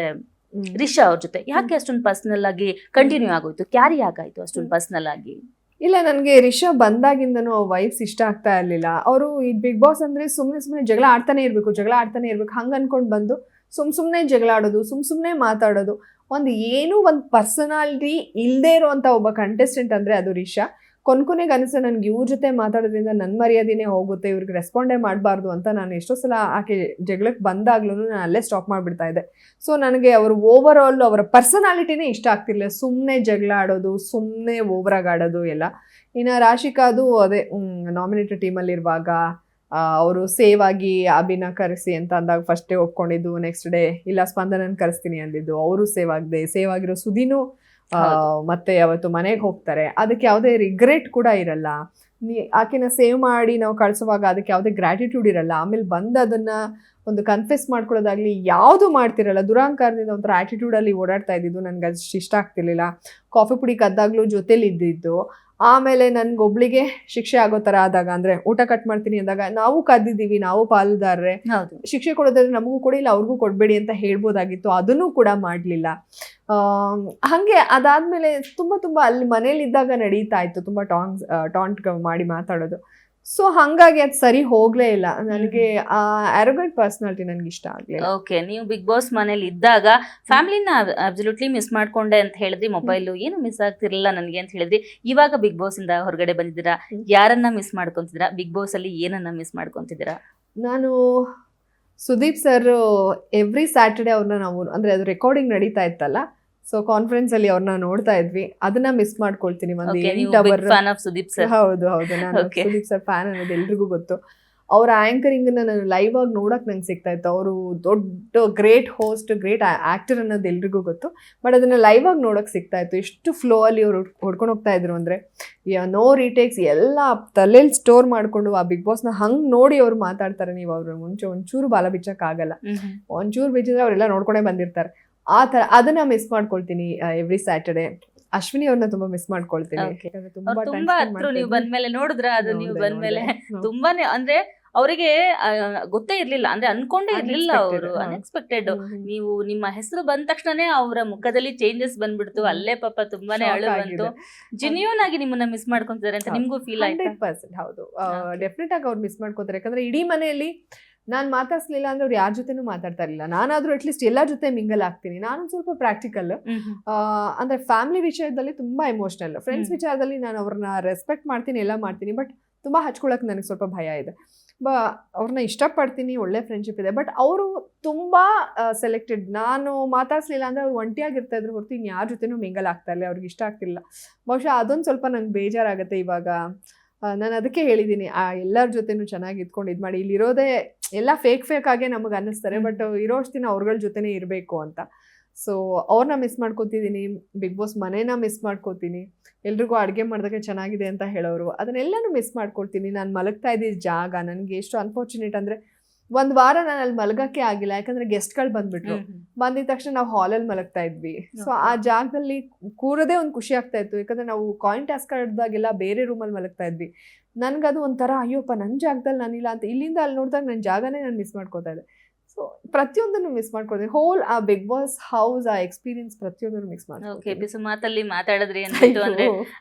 A: ರಿಷಾ ಅವ್ರ ಜೊತೆ ಯಾಕೆ ಅಷ್ಟೊಂದು ಪರ್ಸನಲ್ ಆಗಿ ಕಂಟಿನ್ಯೂ ಆಗೋಯ್ತು? ಕ್ಯಾರಿ ಆಗಾಯ್ತು ಅಷ್ಟೊಂದು ಪರ್ಸನಲ್ ಆಗಿ?
B: ಇಲ್ಲ, ನನಗೆ ರಿಷಾ ಬಂದಾಗಿಂದನೂ ವೈಫ್ಸ್ ಇಷ್ಟ ಆಗ್ತಾ ಇರ್ಲಿಲ್ಲ. ಅವರು ಈ ಬಿಗ್ ಬಾಸ್ ಅಂದ್ರೆ ಸುಮ್ನೆ ಜಗಳ ಆಡ್ತಾನೆ ಇರ್ಬೇಕು ಹಂಗ ಅನ್ಕೊಂಡ್ ಬಂದು ಸುಮ್ನೆ ಜಗಳ ಆಡೋದು, ಸುಮ್ನೆ ಮಾತಾಡೋದು, ಒಂದು ಪರ್ಸನಾಲಿಟಿ ಇಲ್ಲದೆ ಇರುವಂತ ಒಬ್ಬ ಕಂಟೆಸ್ಟೆಂಟ್ ಅಂದ್ರೆ ಅದು ರಿಷಾ. ಕೊನೆಗೆ ಅನಿಸ್ತು ನನ್ಗೆ ಇವ್ರ ಜೊತೆ ಮಾತಾಡೋದ್ರಿಂದ ನನ್ನ ಮರ್ಯಾದೆನೇ ಹೋಗುತ್ತೆ, ಇವ್ರಿಗೆ ರೆಸ್ಪಾಂಡೇ ಮಾಡಬಾರ್ದು ಅಂತ ನಾನು ಎಷ್ಟೋ ಸಲ ಆಕೆ ಜಗಳಕ್ಕೆ ಬಂದಾಗ್ಲೂ ನಾನು ಅಲ್ಲೇ ಸ್ಟಾಪ್ ಮಾಡಿಬಿಡ್ತಾ ಇದ್ದೆ. ಸೊ ನನಗೆ ಅವರು ಓವರ್ ಆಲ್ ಅವರ ಪರ್ಸನಾಲಿಟಿನೇ ಇಷ್ಟ ಆಗ್ತಿರ್ಲಿಲ್ಲ. ಸುಮ್ಮನೆ ಜಗಳ ಆಡೋದು, ಸುಮ್ಮನೆ ಓವರಾಗಿ ಆಡೋದು ಎಲ್ಲ. ಇನ್ನು ರಾಶಿಕಾದು ಅದೇ ನಾಮಿನೇಟೆಡ್ ಟೀಮಲ್ಲಿರುವಾಗ ಅವರು ಸೇವ್ ಆಗಿ ಅಭಿನ ಕರೆಸಿ ಅಂತ ಅಂದಾಗ ಫಸ್ಟೇ ಒಪ್ಕೊಂಡಿದ್ದು, ನೆಕ್ಸ್ಟ್ ಡೇ ಇಲ್ಲ ಸ್ಪಂದನನ್ ಕರೆಸ್ತೀನಿ ಅಂದಿದ್ದು, ಅವರು ಸೇವ್ ಆಗಿರೋ ಸುದಿನೂ ಮತ್ತೆ ಅವತ್ತು ಮನೆಗೆ ಹೋಗ್ತಾರೆ. ಅದಕ್ಕೆ ಯಾವುದೇ ರಿಗ್ರೆಟ್ ಕೂಡ ಇರಲ್ಲ. ಆಕೆನ ಸೇವ್ ಮಾಡಿ ನಾವು ಕಳಿಸುವಾಗ ಅದಕ್ಕೆ ಯಾವುದೇ ಗ್ರ್ಯಾಟಿಟ್ಯೂಡ್ ಇರಲ್ಲ. ಆಮೇಲೆ ಬಂದು ಅದನ್ನ ಒಂದು ಕನ್ಫೆಸ್ ಮಾಡ್ಕೊಳ್ಳೋದಾಗ್ಲಿ ಯಾವುದು ಮಾಡ್ತಿರಲ್ಲ. ದುರಾಂಕಾರದಿಂದ ಒಂಥರ ಆಟಿಟ್ಯೂಡಲ್ಲಿ ಓಡಾಡ್ತಾ ಇದ್ದಿದ್ದು ನನಗೆ ಅಷ್ಟು ಇಷ್ಟ ಆಗ್ತಿರ್ಲಿಲ್ಲ. ಕಾಫಿ ಪುಡಿ ಕದ್ದಾಗ್ಲೂ ಜೊತೆಲಿ ಇದ್ದಿದ್ದು. ಆಮೇಲೆ ನನ್ಗೊಬ್ಳಿಗೆ ಶಿಕ್ಷೆ ಆಗೋ ಥರ ಆದಾಗ, ಅಂದರೆ ಊಟ ಕಟ್ ಮಾಡ್ತೀನಿ ಅಂದಾಗ ನಾವು ಕದ್ದಿದ್ದೀವಿ, ನಾವು ಪಾಲುದಾರರೆ, ಶಿಕ್ಷೆ ಕೊಡೋದಾದ್ರೆ ನಮಗೂ ಕೊಡಿ, ಇಲ್ಲ ಅವ್ರಿಗೂ ಕೊಡಬೇಡಿ ಅಂತ ಹೇಳ್ಬೋದಾಗಿತ್ತು. ಅದನ್ನು ಕೂಡ ಮಾಡಲಿಲ್ಲ. ಹಾಗೆ ಅದಾದಮೇಲೆ ತುಂಬ ಅಲ್ಲಿ ಮನೇಲಿದ್ದಾಗ ನಡೀತಾ ಇತ್ತು ತುಂಬ ಟಾಂಟ್ ಮಾಡಿ ಮಾತಾಡೋದು. ಸೊ ಹಾಗಾಗಿ ಅದು ಸರಿ ಹೋಗ್ಲೇ ಇಲ್ಲ ನನಗೆ. ಆ ಆರೋಗ್ಯಂಟ್ ಪರ್ಸನಾಲಿಟಿ ನನಗೆ ಇಷ್ಟ ಆಗಲಿಲ್ಲ.
A: ಓಕೆ, ನೀವು ಬಿಗ್ ಬಾಸ್ ಮನೇಲಿ ಇದ್ದಾಗ ಫ್ಯಾಮಿಲಿನ ಅಬ್ಸಲ್ಯೂಟ್ಲಿ ಮಿಸ್ ಮಾಡ್ಕೊಂಡೆ ಅಂತ ಹೇಳಿದ್ರಿ. ಮೊಬೈಲು ಏನು ಮಿಸ್ ಆಗ್ತಿರಲಿಲ್ಲ ನನಗೆ ಅಂತ ಹೇಳಿದ್ರಿ. ಇವಾಗ ಬಿಗ್ ಬಾಸ್ ಇಂದ ಹೊರಗಡೆ ಬಂದಿದ್ದೀರಾ, ಯಾರನ್ನ ಮಿಸ್ ಮಾಡ್ಕೊಂತಿದ್ದೀರಾ? ಬಿಗ್ ಬಾಸ್ ಅಲ್ಲಿ ಏನನ್ನ ಮಿಸ್ ಮಾಡ್ಕೊಂತಿದ್ದೀರಾ?
B: ನಾನು ಸುದೀಪ್ ಸರ್ ಎವ್ರಿ ಸ್ಯಾಟರ್ಡೆ ಅವ್ರನ್ನ ನಾವು, ಅಂದರೆ ಅದು ರೆಕಾರ್ಡಿಂಗ್ ನಡೀತಾ ಇತ್ತಲ್ಲ, ಸೊ ಕಾನ್ಫರೆನ್ಸ್ ಅಲ್ಲಿ ಅವ್ರನ್ನ ನೋಡ್ತಾ ಇದ್ವಿ. ಅದನ್ನ ಮಿಸ್ ಮಾಡ್ಕೊಳ್ತೀನಿ.
A: ಹೌದು,
B: ನಾನು ಸುದೀಪ್ ಸರ್ ಫ್ಯಾನ್ ಅನ್ನೋದು ಎಲ್ರಿಗೂ ಗೊತ್ತು. ಅವ್ರ ಆಂಕರಿಂಗ್ ನಾನು ಲೈವ್ ಆಗಿ ನೋಡಕ್ ನಂಗೆ ಸಿಗ್ತಾ ಇತ್ತು. ಅವರು ದೊಡ್ಡ ಗ್ರೇಟ್ ಹೋಸ್ಟ್, ಗ್ರೇಟ್ ಆಕ್ಟರ್ ಅನ್ನೋದು ಎಲ್ರಿಗೂ ಗೊತ್ತು. ಬಟ್ ಅದನ್ನ ಲೈವ್ ಆಗಿ ನೋಡಕ್ ಸಿಗ್ತಾ ಇತ್ತು. ಎಷ್ಟು ಫ್ಲೋ ಅಲ್ಲಿ ಅವ್ರು ಹೊಡ್ಕೊಂಡು ಹೋಗ್ತಾ ಇದ್ರು ಅಂದ್ರೆ, ನೋ ರೀಟೇಕ್ಸ್ ಎಲ್ಲ ತಲೆಯಲ್ಲಿ ಸ್ಟೋರ್ ಮಾಡ್ಕೊಂಡು ಆ ಬಿಗ್ ಬಾಸ್ನ ಹಂಗೆ ನೋಡಿ ಅವ್ರು ಮಾತಾಡ್ತಾರೆ. ನೀವು ಅವ್ರ ಮುಂಚೆ ಒಂಚೂರು ಬಾಲ ಬಿಚ್ಚಕ್ ಆಗಲ್ಲ. ಒಂಚೂರು ಬಿಚ್ಚಿದ್ರೆ ಅವರೆಲ್ಲ ನೋಡ್ಕೊಂಡೇ ಬಂದಿರ್ತಾರೆ. ಆ ತರ ಅದನ್ನ ಮಿಸ್ ಮಾಡ್ಕೊಳ್ತೀನಿ ಎವ್ರಿ ಸ್ಯಾಟರ್ಡೆ. ಅಶ್ವಿನಿ ಅವ್ರನ್ನ ತುಂಬಾ ಮಿಸ್ ಮಾಡ್ಕೊಳ್ತೀನಿ.
A: ತುಂಬಾ ಹತ್ರ ನೀವು ಬಂದ್ಮೇಲೆ ನೋಡಿದ್ರ, ಅದು ನೀವು ಬಂದ್ಮೇಲೆ ತುಂಬಾನೇ, ಅಂದ್ರೆ ಅವರಿಗೆ ಗೊತ್ತೇ ಇರ್ಲಿಲ್ಲ, ಅಂದ್ರೆ ಅನ್ಕೊಂಡೇ ಇರ್ಲಿಲ್ಲ ಅವರು. ಅನ್ಎಕ್ಸ್ಪೆಕ್ಟೆಡ್. ನೀವು ನಿಮ್ಮ ಹೆಸರು ಬಂದ ತಕ್ಷಣನೇ ಅವರ ಮುಖದಲ್ಲಿ ಚೇಂಜಸ್ ಬಂದ್ಬಿಡ್ತು. ಅಲ್ಲೇ ಪಾಪ ತುಂಬಾನೇ ಅಳು ಬಂತು. ಜೆನ್ಯೂನ್ ಆಗಿ ನಿಮ್ಮನ್ನ ಮಿಸ್ ಮಾಡ್ಕೊಂತಿದ್ದಾರೆ ಅಂತ ನಿಮ್ಗೂ ಫೀಲ್ ಆಯ್ತು?
B: 100% ಹೌದು, ಡೆಫಿನೆಟ್ ಆಗಿ ಅವ್ರು ಮಿಸ್ ಮಾಡ್ಕೋತಾರೆ. ಯಾಕಂದ್ರೆ ಇಡೀ ಮನೆಯಲ್ಲಿ ನಾನು ಮಾತಾಡ್ಸ್ಲಿಲ್ಲ ಅಂದ್ರೆ ಅವ್ರು ಯಾರ ಜೊತೆನೂ ಮಾತಾಡ್ತಾ ಇರಲಿಲ್ಲ. ನಾನಾದ್ರೂ ಅಟ್ಲೀಸ್ಟ್ ಎಲ್ಲರ ಜೊತೆ ಮಿಂಗಲ್ ಆಗ್ತೀನಿ. ನಾನು ಸ್ವಲ್ಪ ಪ್ರಾಕ್ಟಿಕಲ್, ಅಂದ್ರೆ ಫ್ಯಾಮಿಲಿ ವಿಷಯದಲ್ಲಿ ತುಂಬಾ ಎಮೋಷನಲ್. ಫ್ರೆಂಡ್ಸ್ ವಿಚಾರದಲ್ಲಿ ನಾನು ಅವ್ರನ್ನ ರೆಸ್ಪೆಕ್ಟ್ ಮಾಡ್ತೀನಿ, ಎಲ್ಲ ಮಾಡ್ತೀನಿ. ಬಟ್ ತುಂಬಾ ಹಚ್ಕೊಳಕ್ ನನಗೆ ಸ್ವಲ್ಪ ಭಯ ಇದೆ. ಅವ್ರನ್ನ ಇಷ್ಟಪಡ್ತೀನಿ, ಒಳ್ಳೆ ಫ್ರೆಂಡ್ಶಿಪ್ ಇದೆ. ಬಟ್ ಅವರು ತುಂಬಾ ಸೆಲೆಕ್ಟೆಡ್. ನಾನು ಮಾತಾಡ್ಸ್ಲಿಲ್ಲ ಅಂದ್ರೆ ಅವ್ರು ಒಂಟಿಯಾಗಿರ್ತಾ ಇದ್ರು ಹೊರತು ಇನ್ನು ಯಾರ ಜೊತೆನೂ ಮಿಂಗಲ್ ಆಗ್ತಾ ಇಲ್ಲ. ಅವ್ರಿಗೆ ಇಷ್ಟ ಆಗ್ತಿಲ್ಲ. ಬಹುಶಃ ಅದೊಂದು ಸ್ವಲ್ಪ ನಂಗೆ ಬೇಜಾರಾಗುತ್ತೆ ಇವಾಗ. ನಾನು ಅದಕ್ಕೆ ಹೇಳಿದ್ದೀನಿ ಎಲ್ಲರ ಜೊತೆನೂ ಚೆನ್ನಾಗಿ ಇದ್ಕೊಂಡು ಇದು ಮಾಡಿ, ಇಲ್ಲಿರೋದೇ ಎಲ್ಲ ಫೇಕ್ ಆಗೇ ನಮಗೆ ಅನ್ನಿಸ್ತಾರೆ, ಬಟ್ ಇರೋಷ್ಟು ದಿನ ಅವ್ರಗಳ ಜೊತೆನೇ ಇರಬೇಕು ಅಂತ. ಸೊ ಅವ್ರನ್ನ ಮಿಸ್ ಮಾಡ್ಕೋತಿದ್ದೀನಿ, ಬಿಗ್ ಬಾಸ್ ಮನೇನ ಮಿಸ್ ಮಾಡ್ಕೋತೀನಿ, ಎಲ್ರಿಗೂ ಅಡುಗೆ ಮಾಡಿದಾಗ ಚೆನ್ನಾಗಿದೆ ಅಂತ ಹೇಳೋರು, ಅದನ್ನೆಲ್ಲನೂ ಮಿಸ್ ಮಾಡ್ಕೊಳ್ತೀನಿ. ನಾನು ಮಲಗ್ತಾ ಇದ್ದಿದ್ದ ಜಾಗ ನನಗೆ ಎಷ್ಟು ಅನ್ಫಾರ್ಚುನೇಟ್ ಅಂದರೆ, ಒಂದು ವಾರ ನಾನು ಅಲ್ಲಿ ಮಲಗಕ್ಕೆ ಆಗಿಲ್ಲ, ಯಾಕಂದರೆ ಗೆಸ್ಟ್ಗಳು ಬಂದ್ಬಿಟ್ರು. ಬಂದಿದ ತಕ್ಷಣ ನಾವು ಹಾಲಲ್ಲಿ ಮಲಗ್ತಾ ಇದ್ವಿ. ಸೊ ಆ ಜಾಗದಲ್ಲಿ ಕೂರೋದೇ ಒಂದು ಖುಷಿ ಆಗ್ತಾ ಇತ್ತು, ಯಾಕಂದರೆ ನಾವು ಕಾಯಿನ್ ಟಾಸ್ಕ್ ಆಡಿದಾಗೆಲ್ಲ ಬೇರೆ ರೂಮಲ್ಲಿ ಮಲಗ್ತಾ ಇದ್ವಿ. ನನಗದು ಒಂಥರ ಅಯ್ಯೋಪ್ಪ ನನ್ನ ಜಾಗದಲ್ಲಿ ನಾನಿಲ್ಲ ಅಂತ, ಇಲ್ಲಿಂದ ಅಲ್ಲಿ ನೋಡಿದಾಗ ನನ್ನ ಜಾಗನೇ ನಾನು ಮಿಸ್ ಮಾಡ್ಕೋತಾ ಇದ್ದೆ. ಸೊ ಪ್ರತಿಯೊಂದನ್ನು ಮಿಸ್ ಮಾಡ್ಕೊಳ್ತೀನಿ, ಹೋಲ್ ಆ ಬಿಗ್ ಬಾಸ್ ಹೌಸ್ ಆ ಎಕ್ಸ್ಪೀರಿಯನ್ಸ್ ಪ್ರತಿಯೊಂದನ್ನು ಮಿಸ್
A: ಓಕೆ, ಬಿಸು ಮಾತಲ್ಲಿ ಮಾತಾಡಿದ್ರಿ ಅಂದ್ಬಿಟ್ಟು ಅಂದ್ರೆ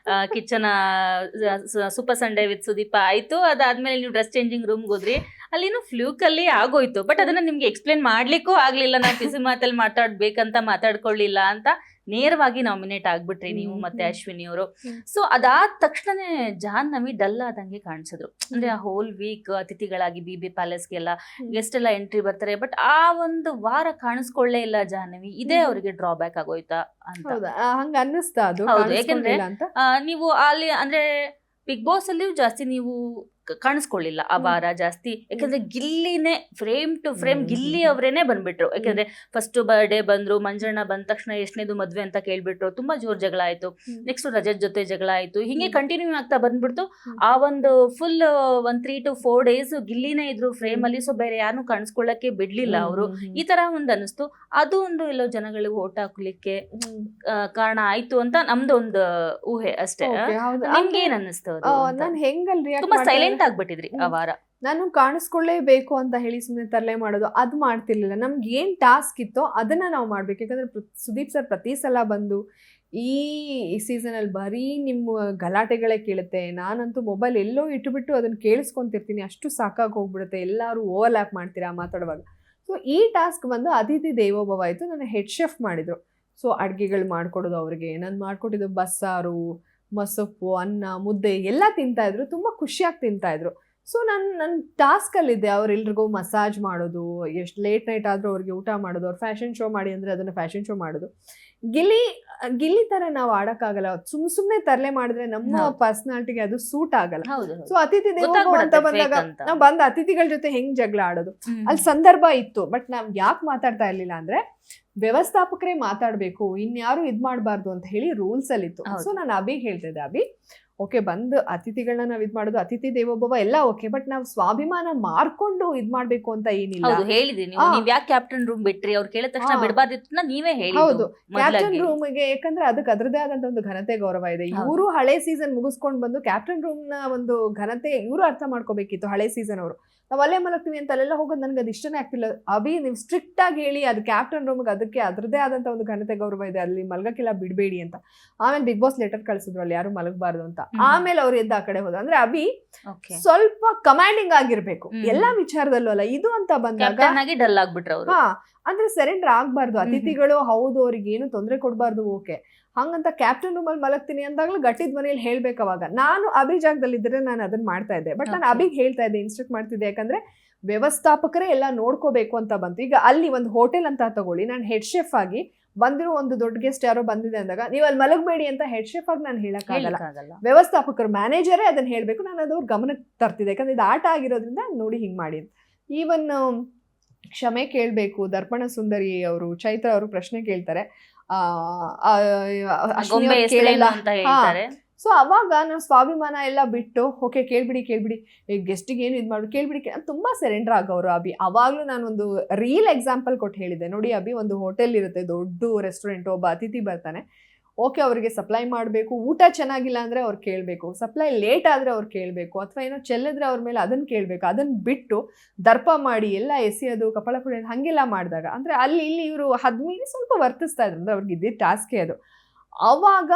A: ಕಿಚನ್ ಸೂಪರ್ ಸಂಡೇ ವಿತ್ ಸುದೀಪ ಆಯ್ತು, ಅದಾದ್ಮೇಲೆ ನೀವು ಡ್ರೆಸ್ ಚೇಂಜಿಂಗ್ ರೂಮ್ಗೆ ಹೋದ್ರಿ, ಅಲ್ಲಿನೂ ಫ್ಲೂಕ್ ಅಲ್ಲಿ ಆಗೋಯ್ತು, ಬಟ್ ಅದನ್ನ ನಿಮ್ಗೆ ಎಕ್ಸ್ಪ್ಲೇನ್ ಮಾಡ್ಲಿಕ್ಕೂ ಆಗ್ಲಿಲ್ಲ, ನಾವು ಬಿಸಿ ಮಾತಲ್ಲಿ ಮಾತಾಡ್ಬೇಕಂತ ಮಾತಾಡ್ಕೊಳ್ಳಿಲ್ಲ ಅಂತ ನೇರವಾಗಿ ನಾಮಿನೇಟ್ ಆಗ್ಬಿಟ್ರಿ ನೀವು ಮತ್ತೆ ಅಶ್ವಿನಿ ಅವರು. ಸೊ ಅದಾದ ತಕ್ಷಣನೇ ಜಾಹ್ನವಿ ಡಲ್ ಆದಂಗೆ ಕಾಣಿಸಿದ್ರು. ಅಂದ್ರೆ ಆ ಹೋಲ್ ವೀಕ್ ಅತಿಥಿಗಳಾಗಿ BB ಪ್ಯಾಲೇಸ್ಗೆಲ್ಲ ಗೆಸ್ಟ್ ಎಲ್ಲ ಎಂಟ್ರಿ ಬರ್ತಾರೆ, ಬಟ್ ಆ ಒಂದು ವಾರ ಕಾಣಿಸ್ಕೊಳ್ಳೇ ಇಲ್ಲ ಜಾಹ್ನವಿ. ಇದೇ ಅವರಿಗೆ ಡ್ರಾಬ್ಯಾಕ್ ಆಗೋಯ್ತಾ ಅಂತ?
B: ಹಂಗ ಅನ್ನಿಸ್ತಾ ಅದು?
A: ಹೌದು, ಯಾಕಂದ್ರೆ ನೀವು ಅಲ್ಲಿ ಅಂದ್ರೆ ಬಿಗ್ ಬಾಸ್ ಅಲ್ಲಿಯೂ ಜಾಸ್ತಿ ನೀವು ಕಾಣಿಸ್ಕೊಳ್ಳಿಲ್ಲ ಆ ವಾರ ಜಾಸ್ತಿ, ಯಾಕಂದ್ರೆ ಗಿಲ್ಲಿನೇ ಫ್ರೇಮ್ ಟು ಫ್ರೇಮ್ ಗಿಲ್ಲಿ ಅವರೇನೆ ಬಂದ್ಬಿಟ್ರು. ಯಾಕಂದ್ರೆ ಫಸ್ಟ್ ಬರ್ಡೇ ಬಂದ್ರು, ಮಂಜಣ್ಣ ಬಂದ ತಕ್ಷಣ ಎಷ್ಟನೇದು ಮದ್ವೆ ಅಂತ ಕೇಳ್ಬಿಟ್ರು, ತುಂಬಾ ಜೋರ್ ಜಗಳ ಆಯ್ತು. ನೆಕ್ಸ್ಟ್ ರಜತ್ ಜೊತೆ ಜಗಳ ಆಯ್ತು, ಹಿಂಗೆ ಕಂಟಿನ್ಯೂ ಆಗ್ತಾ ಬಂದ್ಬಿಡ್ತು. ಆ ಒಂದು ಫುಲ್ 3 to 4 days ಗಿಲ್ಲಿನೇ ಇದ್ರು ಫ್ರೇಮ್ ಅಲ್ಲಿ. ಸೊ ಬೇರೆ ಯಾರು ಕಾಣಿಸ್ಕೊಳ್ಳಕ್ಕೆ ಬಿಡ್ಲಿಲ್ಲ ಅವರು. ಈ ತರ ಒಂದ್ ಅನಿಸ್ತು. ಅದು ಒಂದು ಎಲ್ಲೋ ಜನಗಳಿಗೆ ಓಟ್ ಹಾಕ್ಲಿಕ್ಕೆ ಕಾರಣ ಆಯ್ತು ಅಂತ ನಮ್ದು ಒಂದು ಊಹೆ ಅಷ್ಟೇ. ನಿಮ್ಗೆ ಏನ್ ಅನ್ನಿಸ್ತು? ತುಂಬಾ ಸೈಲೆಂಟ್ ಆಗ್ಬಿಟ್ಟಿದ್ರಿ ಆ ವಾರ.
B: ನಾನು ಕಾಣಿಸ್ಕೊಳ್ಳೇಬೇಕು ಅಂತ ಹೇಳಿ ಸುಮ್ಮನೆ ತರಲೆ ಮಾಡೋದು ಅದು ಮಾಡ್ತಿರ್ಲಿಲ್ಲ. ನಮ್ಗೆ ಏನ್ ಟಾಸ್ಕ್ ಇತ್ತೋ ಅದನ್ನ ನಾವು ಮಾಡ್ಬೇಕು. ಯಾಕಂದ್ರೆ ಸುದೀಪ್ ಸರ್ ಪ್ರತಿ ಸಲ ಬಂದು ಈ ಸೀಸನ್ ಅಲ್ಲಿ ಬರೀ ನಿಮ್ಮ ಗಲಾಟೆಗಳೇ ಕೇಳುತ್ತೆ, ನಾನಂತೂ ಮೊಬೈಲ್ ಎಲ್ಲೋ ಇಟ್ಟುಬಿಟ್ಟು ಅದನ್ನ ಕೇಳಿಸ್ಕೊಂತಿರ್ತೀನಿ, ಅಷ್ಟು ಸಾಕಾಗಿ ಹೋಗ್ಬಿಡುತ್ತೆ, ಎಲ್ಲರೂ ಓವರ್ಲ್ಯಾಪ್ ಮಾಡ್ತೀರಾ ಮಾತಾಡುವಾಗ. ಸೊ ಈ ಟಾಸ್ಕ್ ಬಂದು ಅತಿಥಿ ದೇವೋಭವ ಆಯಿತು. ನನ್ನ ಹೆಡ್ ಶೆಫ್ ಮಾಡಿದ್ರು. ಸೊ ಅಡುಗೆಗಳು ಮಾಡ್ಕೊಡೋದು ಅವ್ರಿಗೆ, ನಾನು ಮಾಡ್ಕೊಟ್ಟಿದ್ದು ಬಸ್ಸಾರು, ಮೊಸಪ್ಪು, ಅನ್ನ, ಮುದ್ದೆ ಎಲ್ಲ ತಿಂತಾಯಿದ್ರು, ತುಂಬ ಖುಷಿಯಾಗಿ ತಿಂತಾಯಿದ್ರು. ಸೊ ನನ್ನ ಟಾಸ್ಕಲ್ಲಿದ್ದೆ ಅವರೆಲ್ರಿಗೂ ಮಸಾಜ್ ಮಾಡೋದು, ಎಷ್ಟು ಲೇಟ್ ನೈಟ್ ಆದರೂ ಅವ್ರಿಗೆ ಊಟ ಮಾಡೋದು, ಅವ್ರು ಫ್ಯಾಷನ್ ಶೋ ಮಾಡಿ ಅಂದರೆ ಅದನ್ನು ಫ್ಯಾಷನ್ ಶೋ ಮಾಡೋದು. ಗಿಲ್ಲಿ ಥರ ನಾವು ಆಡೋಕ್ಕಾಗಲ್ಲ, ಸುಮ್ಮನೆ ತರಲೆ ಮಾಡಿದ್ರೆ ನಮ್ಮ ಪರ್ಸನಾಲಿಟಿಗೆ ಅದು ಸೂಟ್ ಆಗಲ್ಲ. ಸೊ ಅತಿಥಿ ದೇವೋಭವ ಅಂತ ಬಂದಾಗ ನಾವು ಬಂದ ಅತಿಥಿಗಳ ಜೊತೆ ಹೆಂಗ್ ಜಗಳ ಆಡೋದು, ಅಲ್ಲಿ ಸಂದರ್ಭ ಇತ್ತು. ಬಟ್ ನಾವ್ ಯಾಕೆ ಮಾತಾಡ್ತಾ ಇರ್ಲಿಲ್ಲ ಅಂದ್ರೆ ವ್ಯವಸ್ಥಾಪಕರೇ ಮಾತಾಡ್ಬೇಕು, ಇನ್ಯಾರು ಇದ್ ಮಾಡಬಾರ್ದು ಅಂತ ಹೇಳಿ ರೂಲ್ಸ್ ಅಲ್ಲಿ ಇತ್ತು. ಸೊ ನಾನು ಅಭಿಗೆ ಹೇಳ್ತಾ ಇದ್ದೆ, ಅಭಿ ಓಕೆ ಬಂದು ಅತಿಥಿಗಳನ್ನ ನಾವ್ ಇದ್ ಮಾಡೋದು, ಅತಿಥಿ ದೇವೋಭವ ಎಲ್ಲ ಓಕೆ, ಬಟ್ ನಾವ್ ಸ್ವಾಭಿಮಾನ ಮಾರ್ಕೊಂಡು ಇದ್ ಮಾಡ್ಬೇಕು ಅಂತ ಏನಿಲ್ಲ.
A: ಹೇಳಿದ್ರಿ ನೀವ್ ಯಾಕೆ ಕ್ಯಾಪ್ಟನ್ ರೂಮ್ ಬಿಟ್ರಿ, ಅವ್ರು ಕೇಳಿದ ತಕ್ಷಣ ಬಿಡಬಾರ್ದಿತ್ತು ನೀವೇ ಹೇಳಿ.
B: ಹೌದು, ಕ್ಯಾಪ್ಟನ್ ರೂಮ್ಗೆ ಯಾಕಂದ್ರೆ ಅದಕ್ಕೆ ಅದ್ರದೇ ಆದಂತ ಒಂದು ಘನತೆ ಗೌರವ ಇದೆ. ಇವರು ಹಳೆ ಸೀಸನ್ ಮುಗಿಸ್ಕೊಂಡು ಬಂದು ಕ್ಯಾಪ್ಟನ್ ರೂಮ್ ನ ಒಂದು ಘನತೆ ಇವರು ಅರ್ಥ ಮಾಡ್ಕೋಬೇಕಿತ್ತು. ಹಳೆ ಸೀಸನ್ ಅವರು ನಾವು ಅಲ್ಲೇ ಮಲಗ್ತೀವಿ ಅಂತ ಅಲ್ಲೆಲ್ಲ ಹೋಗೋದು ನನಗೆ ಅದು ಇಷ್ಟನೇ ಆಗ್ತಿಲ್ಲ. ಅಭಿ ನೀವು ಸ್ಟ್ರಿಕ್ಟ್ ಆಗಿ ಹೇಳಿ ಅದು ಕ್ಯಾಪ್ಟನ್ ರೂಮ್ಗೆ ಅದಕ್ಕೆ ಅದ್ರದೇ ಆದಂತ ಒಂದು ಘನತೆ ಗೌರವ ಇದೆ, ಅಲ್ಲಿ ಮಲಗಕ್ಕೆಲ್ಲ ಬಿಡಬೇಡಿ ಅಂತ. ಆಮೇಲೆ ಬಿಗ್ ಬಾಸ್ ಲೆಟರ್ ಕಳಿಸಿದ್ರು ಅಲ್ಲಿ ಯಾರು ಮಲಗಬಾರ್ದು ಅಂತ. ಆಮೇಲೆ ಅವ್ರು ಎದ್ದು ಆ ಕಡೆ ಹೋದ್ರು. ಅಂದ್ರೆ ಅಭಿ ಸ್ವಲ್ಪ ಕಮಾಂಡಿಂಗ್ ಆಗಿರ್ಬೇಕು ಎಲ್ಲಾ ವಿಚಾರದಲ್ಲೂ ಅಲ್ಲ, ಇದು ಅಂತ ಬಂದಾಗ
A: ಡಲ್ ಆಗ್ಬಿಟ್ರು ಅವರು.
B: ಅಂದ್ರೆ ಸರೆಂಡರ್ ಆಗ್ಬಾರ್ದು. ಅತಿಥಿಗಳು ಹೌದು ಅವ್ರಿಗೆ ಏನು ತೊಂದರೆ ಕೊಡಬಾರ್ದು, ಓಕೆ, ಹಂಗಂತ ಕ್ಯಾಪ್ಟನ್ ರೂಮಲ್ಲಿ ಮಲಗ್ತೀನಿ ಅಂದಾಗ್ಲೂ ಗಟ್ಟಿದ ಮನೆಯಲ್ಲಿ ಹೇಳ್ಬೇಕು. ಅವಾಗ ನಾನು ಅಭಿ ಜಾಗದಲ್ಲಿದ್ದರೆ ನಾನು ಅದನ್ನ ಮಾಡ್ತಾ ಇದ್ದೆ, ಬಟ್ ನಾನು ಅಭಿಗೆ ಹೇಳ್ತಾ ಇದ್ದೆ, ಇನ್ಸ್ಟ್ರಕ್ಟ್ ಮಾಡ್ತಿದ್ದೆ. ಯಾಕಂದ್ರೆ ವ್ಯವಸ್ಥಾಪಕರೇ ಎಲ್ಲ ನೋಡ್ಕೋಬೇಕು ಅಂತ ಬಂತು. ಈಗ ಅಲ್ಲಿ ಒಂದು ಹೋಟೆಲ್ ಅಂತ ತಗೊಳ್ಳಿ, ನಾನು ಹೆಡ್ ಶೆಫ್ ಆಗಿ ಬಂದಿರೋ ಒಂದು ದೊಡ್ಡ ಗೆಸ್ಟ್ ಯಾರೋ ಬಂದಿದೆ ಅಂದಾಗ ನೀವು ಅಲ್ಲಿ ಮಲಗಬೇಡಿ ಅಂತ ಹೆಡ್ ಶೆಫ್ ಆಗಿ ನಾನು ಹೇಳಕ್ಕಾಗಲ್ಲ. ವ್ಯವಸ್ಥಾಪಕರು ಮ್ಯಾನೇಜರೇ ಅದನ್ನ ಹೇಳ್ಬೇಕು. ನಾನು ಅದು ಅವ್ರ ಗಮನಕ್ಕೆ ತರ್ತಿದ್ದೆ, ಯಾಕಂದ್ರೆ ಇದು ಆಟ ಆಗಿರೋದ್ರಿಂದ ನೋಡಿ ಹಿಂಗ್ ಮಾಡಿ. ಈವನ್ ಕ್ಷಮೆ ಕೇಳಬೇಕು. ದರ್ಪಣ ಸುಂದರಿ ಅವರು, ಚೈತ್ರ ಅವರು ಪ್ರಶ್ನೆ ಕೇಳ್ತಾರೆ, ಸೊ ಅವಾಗ ನಾವು ಸ್ವಾಭಿಮಾನ ಎಲ್ಲ ಬಿಟ್ಟು ಓಕೆ ಕೇಳ್ಬಿಡಿ ಗೆಸ್ಟಿಗೆ ಏನು ಇದು ಮಾಡಿ ಕೇಳ್ಬಿಡಿ ತುಂಬಾ ಸರೆಂಡರ್ ಆಗೋರು ಅಭಿ. ಅವಾಗ್ಲೂ ನಾನೊಂದು ರಿಯಲ್ ಎಕ್ಸಾಂಪಲ್ ಕೊಟ್ಟು ಹೇಳಿದ್ದೆ, ನೋಡಿ ಅಭಿ ಒಂದು ಹೋಟೆಲ್ ಇರುತ್ತೆ, ದೊಡ್ಡ ರೆಸ್ಟೋರೆಂಟ್, ಒಬ್ಬ ಅತಿಥಿ ಬರ್ತಾನೆ, ಓಕೆ ಅವ್ರಿಗೆ ಸಪ್ಲೈ ಮಾಡಬೇಕು, ಊಟ ಚೆನ್ನಾಗಿಲ್ಲ ಅಂದರೆ ಅವ್ರು ಕೇಳಬೇಕು, ಸಪ್ಲೈ ಲೇಟ್ ಆದರೆ ಅವ್ರು ಕೇಳಬೇಕು, ಅಥವಾ ಏನೋ ಚೆಲ್ಲಿದ್ರೆ ಅವ್ರ ಮೇಲೆ ಅದನ್ನು ಕೇಳಬೇಕು. ಅದನ್ನು ಬಿಟ್ಟು ದರ್ಪ ಮಾಡಿ ಎಲ್ಲ ಎಸೆಯೋದು, ಕಪಾಳ ಕುಡಿಯೋದು ಹಾಗೆಲ್ಲ ಮಾಡಿದಾಗ ಅಂದರೆ ಅಲ್ಲಿ ಇಲ್ಲಿ ಇವರು ಹದ್ಮೀರಿ ಸ್ವಲ್ಪ ವರ್ತಿಸ್ತಾ ಇದ್ರು. ಅಂದರೆ ಅವ್ರಿಗೆ ಇದ್ದಿದ್ದ ಟಾಸ್ಕೇ ಅದು. ಅವಾಗ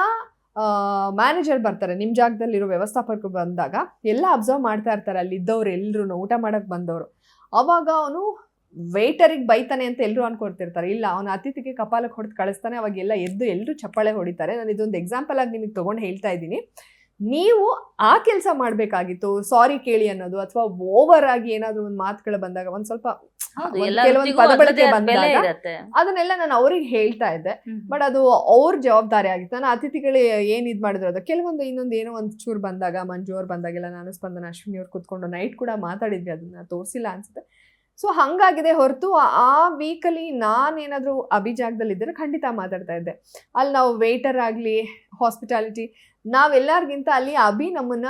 B: ಮ್ಯಾನೇಜರ್ ಬರ್ತಾರೆ, ನಿಮ್ಮ ಜಾಗದಲ್ಲಿರೋ ವ್ಯವಸ್ಥಾಪಕರು ಬಂದಾಗ ಎಲ್ಲ ಅಬ್ಸರ್ವ್ ಮಾಡ್ತಾ ಇರ್ತಾರೆ ಅಲ್ಲಿದ್ದವ್ರು ಎಲ್ಲರೂ, ಊಟ ಮಾಡೋಕ್ಕೆ ಬಂದವರು. ಅವಾಗ ಅವನು ವೇಟರಿಗೆ ಬೈತಾನೆ ಅಂತ ಎಲ್ಲರೂ ಅನ್ಕೊಡ್ತಿರ್ತಾರೆ. ಇಲ್ಲ, ಅವನ ಅತಿಥಿಗೆ ಕಪಾಲಕ್ಕೆ ಹೊಡೆದು ಕಳಿಸ್ತಾನೆ. ಅವಾಗ ಎಲ್ಲ ಎದ್ದು ಎಲ್ಲರೂ ಚಪ್ಪಾಳೆ ಹೊಡಿತಾರೆ. ನಾನು ಇದೊಂದು ಎಕ್ಸಾಂಪಲ್ ಆಗಿ ನಿಮಗೆ ತೊಗೊಂಡು ಹೇಳ್ತಾ ಇದ್ದೀನಿ. ನೀವು ಆ ಕೆಲಸ ಮಾಡ್ಬೇಕಾಗಿತ್ತು, ಸಾರಿ ಕೇಳಿ ಅನ್ನೋದು, ಅಥವಾ ಓವರ್ ಆಗಿ ಏನಾದ್ರು ಒಂದು ಮಾತುಗಳು ಬಂದಾಗ ಒಂದ್ ಸ್ವಲ್ಪ ಕೆಲವೊಂದು ಪದ ಬಳಕೆ ಬಂದಾಗ ಅದನ್ನೆಲ್ಲ ನಾನು ಅವ್ರಿಗೆ ಹೇಳ್ತಾ ಇದ್ದೆ. ಬಟ್ ಅದು ಅವ್ರ ಜವಾಬ್ದಾರಿ ಆಗಿತ್ತು. ನಾನು ಅತಿಥಿಗಳು ಏನ್ ಇದ್ ಮಾಡಿದ್ರು ಅದು ಕೆಲವೊಂದು ಇನ್ನೊಂದು ಏನೋ ಒಂದ್ ಚೂರು ಬಂದಾಗ, ಮಂಜು ಅವ್ರು ಬಂದಾಗೆಲ್ಲ ನಾನು ಸ್ಪಂದನ ಅಶ್ವಿನಿ ಅವ್ರು ಕುತ್ಕೊಂಡು ನೈಟ್ ಕೂಡ ಮಾತಾಡಿದ್ವಿ, ಅದನ್ನ ತೋರಿಸಿಲ್ಲ ಅನ್ಸುತ್ತೆ. ಸೊ ಹಂಗಾಗಿದೆ ಹೊರತು ಆ ವೀಕಲ್ಲಿ ನಾನೇನಾದ್ರೂ ಅಭಿಜಾಗದಲ್ಲಿ ಇದ್ದರೆ ಖಂಡಿತ ಮಾತಾಡ್ತಾ ಇದ್ದೆ. ಅಲ್ಲಿ ನಾವು ವೇಟರ್ ಆಗಲಿ, ಹಾಸ್ಪಿಟಾಲಿಟಿ, ನಾವೆಲ್ಲರಿಗಿಂತ ಅಲ್ಲಿ ಅಭಿ ನಮ್ಮನ್ನ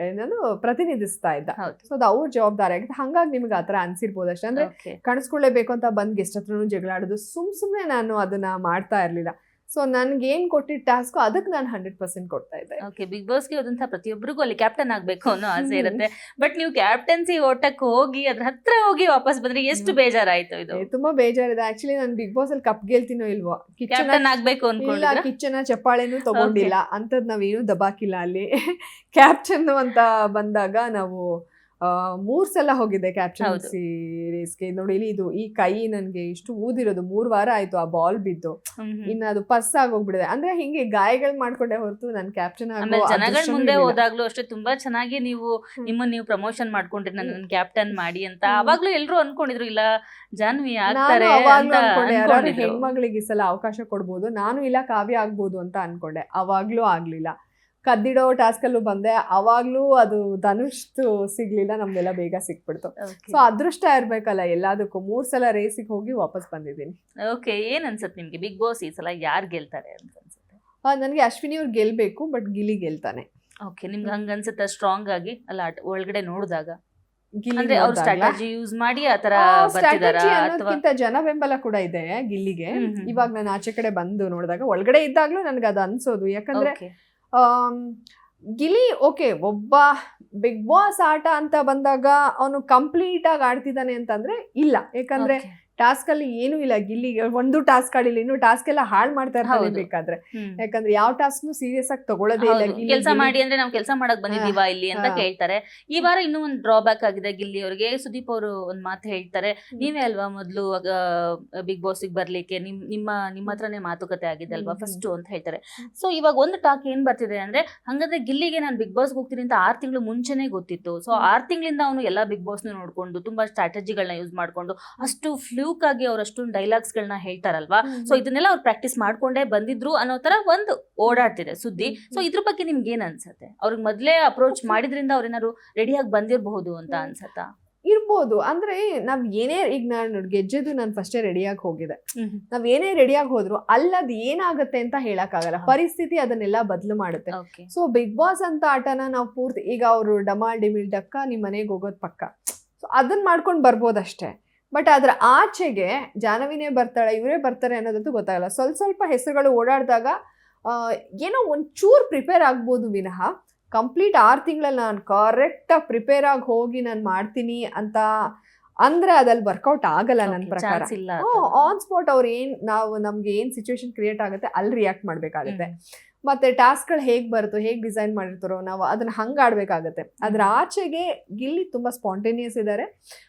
B: ಏನದು ಪ್ರತಿನಿಧಿಸ್ತಾ ಇದ್ದ. ಸೊ ಅದು ಅವ್ರ ಜವಾಬ್ದಾರಿ ಆಗಿತ್ತು. ಹಂಗಾಗಿ ನಿಮ್ಗೆ ಆತರ ಅನ್ಸಿರ್ಬೋದು ಅಷ್ಟೇ. ಅಂದ್ರೆ ಕಾಣಿಸ್ಕೊಳ್ಳೇಬೇಕು ಅಂತ ಬಂದ್ ಗೆಸ್ಟ್ ಹತ್ರನು ಜಗಳಾಡೋದು ಸುಮ್ನೆ ನಾನು ಅದನ್ನ ಮಾಡ್ತಾ ಇರ್ಲಿಲ್ಲ. ಸೊ ನನ್ಗೆ ಏನ್ ಕೊಟ್ಟಿದ್ದ ಟಾಸ್ಕ್ ಅದಕ್ಕೆ ನಾನು 100% ಕೊಡ್ತಾ ಇದ್ದೆ.
A: ಓಕೆ, ಬಿಗ್ ಬಾಸ್ಗೆ ಹೋದಂತ ಪ್ರತಿಯೊಬ್ಬರಿಗೂ ಅಲ್ಲಿ ಕ್ಯಾಪ್ಟನ್ ಆಗ್ಬೇಕು ಅನ್ನೋ ಆಸೆ ಇರುತ್ತೆ. ಬಟ್ ನೀವು ಕ್ಯಾಪ್ಟನ್ಸಿ ಓಟಕ್ಕೆ ಹೋಗಿ ಅದ್ರ ಹತ್ರ ಹೋಗಿ ವಾಪಸ್ ಬಂದ್ರೆ ಎಷ್ಟು ಬೇಜಾರಾಯ್ತು? ಇದು
B: ತುಂಬಾ ಬೇಜಾರಿದೆ ಆಕ್ಚುಲಿ. ನಾನು ಬಿಗ್ ಬಾಸ್ ಅಲ್ಲಿ ಕಪ್ ಗೆಲ್ತೀನೋ ಇಲ್ವೋ,
A: ಕ್ಯಾಪ್ಟನ್ ಆಗ್ಬೇಕು ಅನ್ಕೊಂಡಿಲ್ಲ,
B: ಕಿಚನ ಚಪ್ಪಾಳೆನೂ ತಗೊಂಡಿಲ್ಲ, ಅಂತದ್ ನಾವೇನು ದಬಾಕಿಲ್ಲ ಅಲ್ಲಿ. ಕ್ಯಾಪ್ಟನ್ ಅಂತ ಬಂದಾಗ ನಾವು 3 ಸಲ ಹೋಗಿದ್ದೆ ಕ್ಯಾಪ್ಟನ್ಸಿ ರೇಸ್ಗೆ. ನೋಡಿ ಇಲ್ಲಿ ಇದು ಈ ಕೈ ನನ್ಗೆ ಇಷ್ಟು ಊದಿರೋದು 3 ವಾರ ಆಯ್ತು ಆ ಬಾಲ್ ಬಿದ್ದು. ಇನ್ನ ಅದು ಪಸ್ ಆಗೋಗ್ಬಿಡಿದೆ. ಅಂದ್ರೆ ಹಿಂಗೆ ಗಾಯಗಳು ಮಾಡ್ಕೊಂಡೆ ಹೊರತು ನನ್ ಕ್ಯಾಪ್ಟನ್
A: ಜನಗಳ ಮುಂದೆ ಹೋದಾಗ್ಲೂ ಅಷ್ಟೇ ತುಂಬಾ ಚೆನ್ನಾಗಿ ನೀವು ನೀವು ಪ್ರಮೋಷನ್ ಮಾಡ್ಕೊಂಡ್ರಿ, ನನ್ನ ಕ್ಯಾಪ್ಟನ್ ಮಾಡಿ ಅಂತ. ಅವಾಗ್ಲೂ ಎಲ್ರು ಅನ್ಕೊಂಡಿದ್ರು ಇಲ್ಲ ಜಾನ್ವಿ ಆಗ್ತಾರೆ
B: ಯಾರು ಹೆಣ್ಮಗಳಿಗೆ ಈ ಸಲ ಅವಕಾಶ ಕೊಡ್ಬೋದು, ನಾನು ಇಲ್ಲ ಕಾವ್ಯ ಆಗ್ಬೋದು ಅಂತ ಅನ್ಕೊಂಡೆ. ಅವಾಗ್ಲೂ ಆಗ್ಲಿಲ್ಲ. ಕದ್ದಿಡೋ ಟಾಸ್ಕ್ ಅಲ್ಲೂ ಬಂದೆ, ಅವಾಗ್ಲೂ ಅದು ಧನುಷ್ದು ಸಿಗ್ಲಿಲ್ಲ, ನಮ್ದೆಲ್ಲ ಬೇಗ ಸಿಕ್ಬಿಡ್ತು. ಸೊ ಅದೃಷ್ಟ ಇರ್ಬೇಕಲ್ಲ ಎಲ್ಲದಕ್ಕೂ. 3 ಸಲ ರೇಸಿಗೆ ಹೋಗಿ ವಾಪಸ್ ಬಂದಿದ್ದೀನಿ.
A: ಓಕೆ, ಏನ್ ಅನ್ಸುತ್ತೆ ನಿಮ್ಗೆ ಬಿಗ್ ಬಾಸ್ ಈ ಸಲ ಯಾರು ಗೆಲ್ತಾರೆ ಅಂತ ಅನ್ಸುತ್ತೆ?
B: ನನಗೆ ಅಶ್ವಿನಿ ಅವ್ರು ಗೆಲ್ಬೇಕು, ಬಟ್ ಗಿಲಿ ಗೆಲ್ತಾನೆ.
A: ಓಕೆ, ನಿಮ್ಗೆ ಹಂಗ ಅನ್ಸುತ್ತೆ ಸ್ಟ್ರಾಂಗ್ ಆಗಿ ಅಲ್ಲ ಒಳಗಡೆ ನೋಡಿದಾಗ? ಅಂದ್ರೆ ಅವ್ರು ಸ್ಟ್ರಾಟಜಿ ಯೂಸ್ ಮಾಡಿ ಆತರ
B: ಅನ್ನೋದಕ್ಕಿಂತ ಜನ ಬೆಂಬಲ ಕೂಡ ಇದೆ ಗಿಲ್ಲಿಗೆ. ಇವಾಗ ನಾನು ಆಚೆ ಕಡೆ ಬಂದು ನೋಡಿದಾಗ, ಒಳಗಡೆ ಇದ್ದಾಗ್ಲೂ ನನ್ಗೆ ಅದು ಅನ್ಸೋದು. ಯಾಕಂದ್ರೆ ಗಿಲಿ ಓಕೆ, ಒಬ್ಬ ಬಿಗ್ ಬಾಸ್ ಆಟ ಅಂತ ಬಂದಾಗ ಅವನು ಕಂಪ್ಲೀಟ್ ಆಗಿ ಆಡ್ತಿದ್ದಾನೆ ಅಂತಂದ್ರೆ ಇಲ್ಲ. ಯಾಕಂದ್ರೆ ಟಾಸ್ಕ್ ಅಲ್ಲಿ ಏನು ಇಲ್ಲ, ಗಿಲ್ಲಿಗೆ ಒಂದು ಟಾಸ್ಕ್ ಆಡಿಲ್ಲ, ಇನ್ನು ಟಾಸ್ಕ್ ಎಲ್ಲ ಹಾಳು ಮಾಡ್ತಾ ಇರ್ತಾರೆ ಬೇಕಾದ್ರೆ. ಯಾಕಂದ್ರೆ ಯಾವ ಟಾಸ್ಕ್ ಸೀರಿಯಸ್ ಆಗಿ ತಗೊಳ್ಳೋದೇ ಇಲ್ಲ.
A: ಕೆಲಸ ಮಾಡಿ ಅಂದ್ರೆ ನಾವು ಕೆಲಸ ಮಾಡಕ್ ಬಂದಿದೀವ ಇಲ್ಲಿ ಅಂತ ಕೇಳ್ತಾರೆ. ಈ ವಾರ ಇನ್ನೂ ಒಂದು ಡ್ರಾಬ್ಯಾಕ್ ಆಗಿದೆ ಗಿಲ್ಲಿ ಅವ್ರಿಗೆ. ಸುದೀಪ್ ಅವರು ಒಂದ್ ಮಾತು ಹೇಳ್ತಾರೆ, ನೀವೇ ಅಲ್ವಾ ಮೊದ್ಲು ಬಿಗ್ ಬಾಸ್ ಬರ್ಲಿಕ್ಕೆ ನಿಮ್ಮ ಹತ್ರನೇ ಮಾತುಕತೆ ಆಗಿದೆ ಅಲ್ವಾ ಫಸ್ಟ್ ಅಂತ ಹೇಳ್ತಾರೆ. ಸೊ ಇವಾಗ ಒಂದು ಟಾಕ್ ಏನ್ ಬರ್ತಿದೆ ಅಂದ್ರೆ, ಹಂಗಂದ್ರೆ ಗಿಲ್ಲಿಗೆ ನಾನು ಬಿಗ್ ಬಾಸ್ ಹೋಗ್ತೀನಿ ಅಂತ 6 ತಿಂಗಳು ಮುಂಚೆನೆ ಗೊತ್ತಿತ್ತು. ಸೊ 6 ತಿಂಗಳಿಂದ ಅವನು ಎಲ್ಲಾ ಬಿಗ್ ಬಾಸ್ ನೋಡ್ಕೊಂಡು ತುಂಬಾ ಸ್ಟ್ರಾಟಜಿಗಳನ್ನ ಯೂಸ್ ಮಾಡ್ಕೊಂಡು ಅಷ್ಟು ಆಗಿ ಅವ್ರು ಅಷ್ಟೊಂದು ಡೈಲಾಗ್ಸ್ ಗಳನ್ನ ಹೇಳ್ತಾರಲ್ವಾ. ಸೊ ಇದನ್ನೆಲ್ಲ ಅವ್ರು ಪ್ರಾಕ್ಟೀಸ್ ಮಾಡ್ಕೊಂಡೇ ಬಂದಿದ್ರು ಅನ್ನೋ ತರ ಒಂದು ಓಡಾಡ್ತಿದೆ ಸುದ್ದಿ. ಸೊ ಇದ್ರ ಬಗ್ಗೆ ನಿಮ್ಗೆ ಏನ್ ಅನ್ಸತ್ತೆ? ಅವ್ರಿಗೆ ಮೊದ್ಲೇ ಅಪ್ರೋಚ್ ಮಾಡಿದ್ರಿಂದ ಅವ್ರೇನಾದ್ರು ರೆಡಿಯಾಗಿ ಬಂದಿರಬಹುದು ಅಂತ ಅನ್ಸತ್ತಾ?
B: ಇರ್ಬೋದು. ಅಂದ್ರೆ ನಾವ್ ಏನೇ, ಈಗ ನಾನು ಗೆಜ್ಜೆದು ನಾನು ಫಸ್ಟೇ ರೆಡಿಯಾಗಿ ಹೋಗಿದೆ. ನಾವ್ ಏನೇ ರೆಡಿಯಾಗಿ ಹೋದ್ರು ಅಲ್ಲದ್ ಏನಾಗತ್ತೆ ಅಂತ ಹೇಳಕ್ ಆಗಲ್ಲ. ಪರಿಸ್ಥಿತಿ ಅದನ್ನೆಲ್ಲ ಬದಲು ಮಾಡುತ್ತೆ. ಸೊ ಬಿಗ್ ಬಾಸ್ ಅಂತ ಆಟನ ನಾವು ಪೂರ್ತಿ, ಈಗ ಅವರು ಡಮಾಲ್ ಡಿಮಿಲ್ ಡಕ್ಕ ನಿಮ್ ಮನೆಗೆ ಹೋಗೋದ್ ಪಕ್ಕ, ಸೊ ಅದನ್ನ ಮಾಡ್ಕೊಂಡ್ ಬರ್ಬೋದಷ್ಟೇ. ಬಟ್ ಅದ್ರ ಆಚೆಗೆ ಜಾಹ್ನವಿನೇ ಬರ್ತಾಳೆ, ಇವರೇ ಬರ್ತಾರೆ ಅನ್ನೋದಂತೂ ಗೊತ್ತಾಗಲ್ಲ. ಸ್ವಲ್ಪ ಹೆಸರುಗಳು ಓಡಾಡಿದಾಗ ಏನೋ ಒಂಚೂರು ಪ್ರಿಪೇರ್ ಆಗ್ಬೋದು ವಿನಃ ಕಂಪ್ಲೀಟ್ 6 ತಿಂಗಳಲ್ಲಿ ನಾನು ಕರೆಕ್ಟಾಗಿ ಪ್ರಿಪೇರ್ ಆಗಿ ಹೋಗಿ ನಾನು ಮಾಡ್ತೀನಿ ಅಂತ ಅಂದ್ರೆ ಅದಲ್ಲಿ ವರ್ಕೌಟ್ ಆಗಲ್ಲ ನನ್ನ ಪ್ರಕಾರ. ಆನ್ ಸ್ಪಾಟ್ ಅವ್ರು ನಮ್ಗೆ ಏನ್ ಸಿಚುವೇಶನ್ ಕ್ರಿಯೇಟ್ ಆಗುತ್ತೆ ಅಲ್ಲಿ ರಿಯಾಕ್ಟ್ ಮಾಡ್ಬೇಕಾಗತ್ತೆ. ಮತ್ತೆ ಟಾಸ್ಕ್ಗಳು ಹೇಗ್ ಬರುತ್ತೋ, ಹೇಗ್ ಡಿಸೈನ್ ಮಾಡಿರ್ತಾರೋ ನಾವು ಅದನ್ನ ಹಂಗ ಆಡ್ಬೇಕಾಗತ್ತೆ. ಅದ್ರ ಆಚೆಗೆ ಗಿಲ್ಲಿ ತುಂಬಾ ಸ್ಪಾಂಟೇನಿಯಸ್ ಇದ್ದಾರೆ.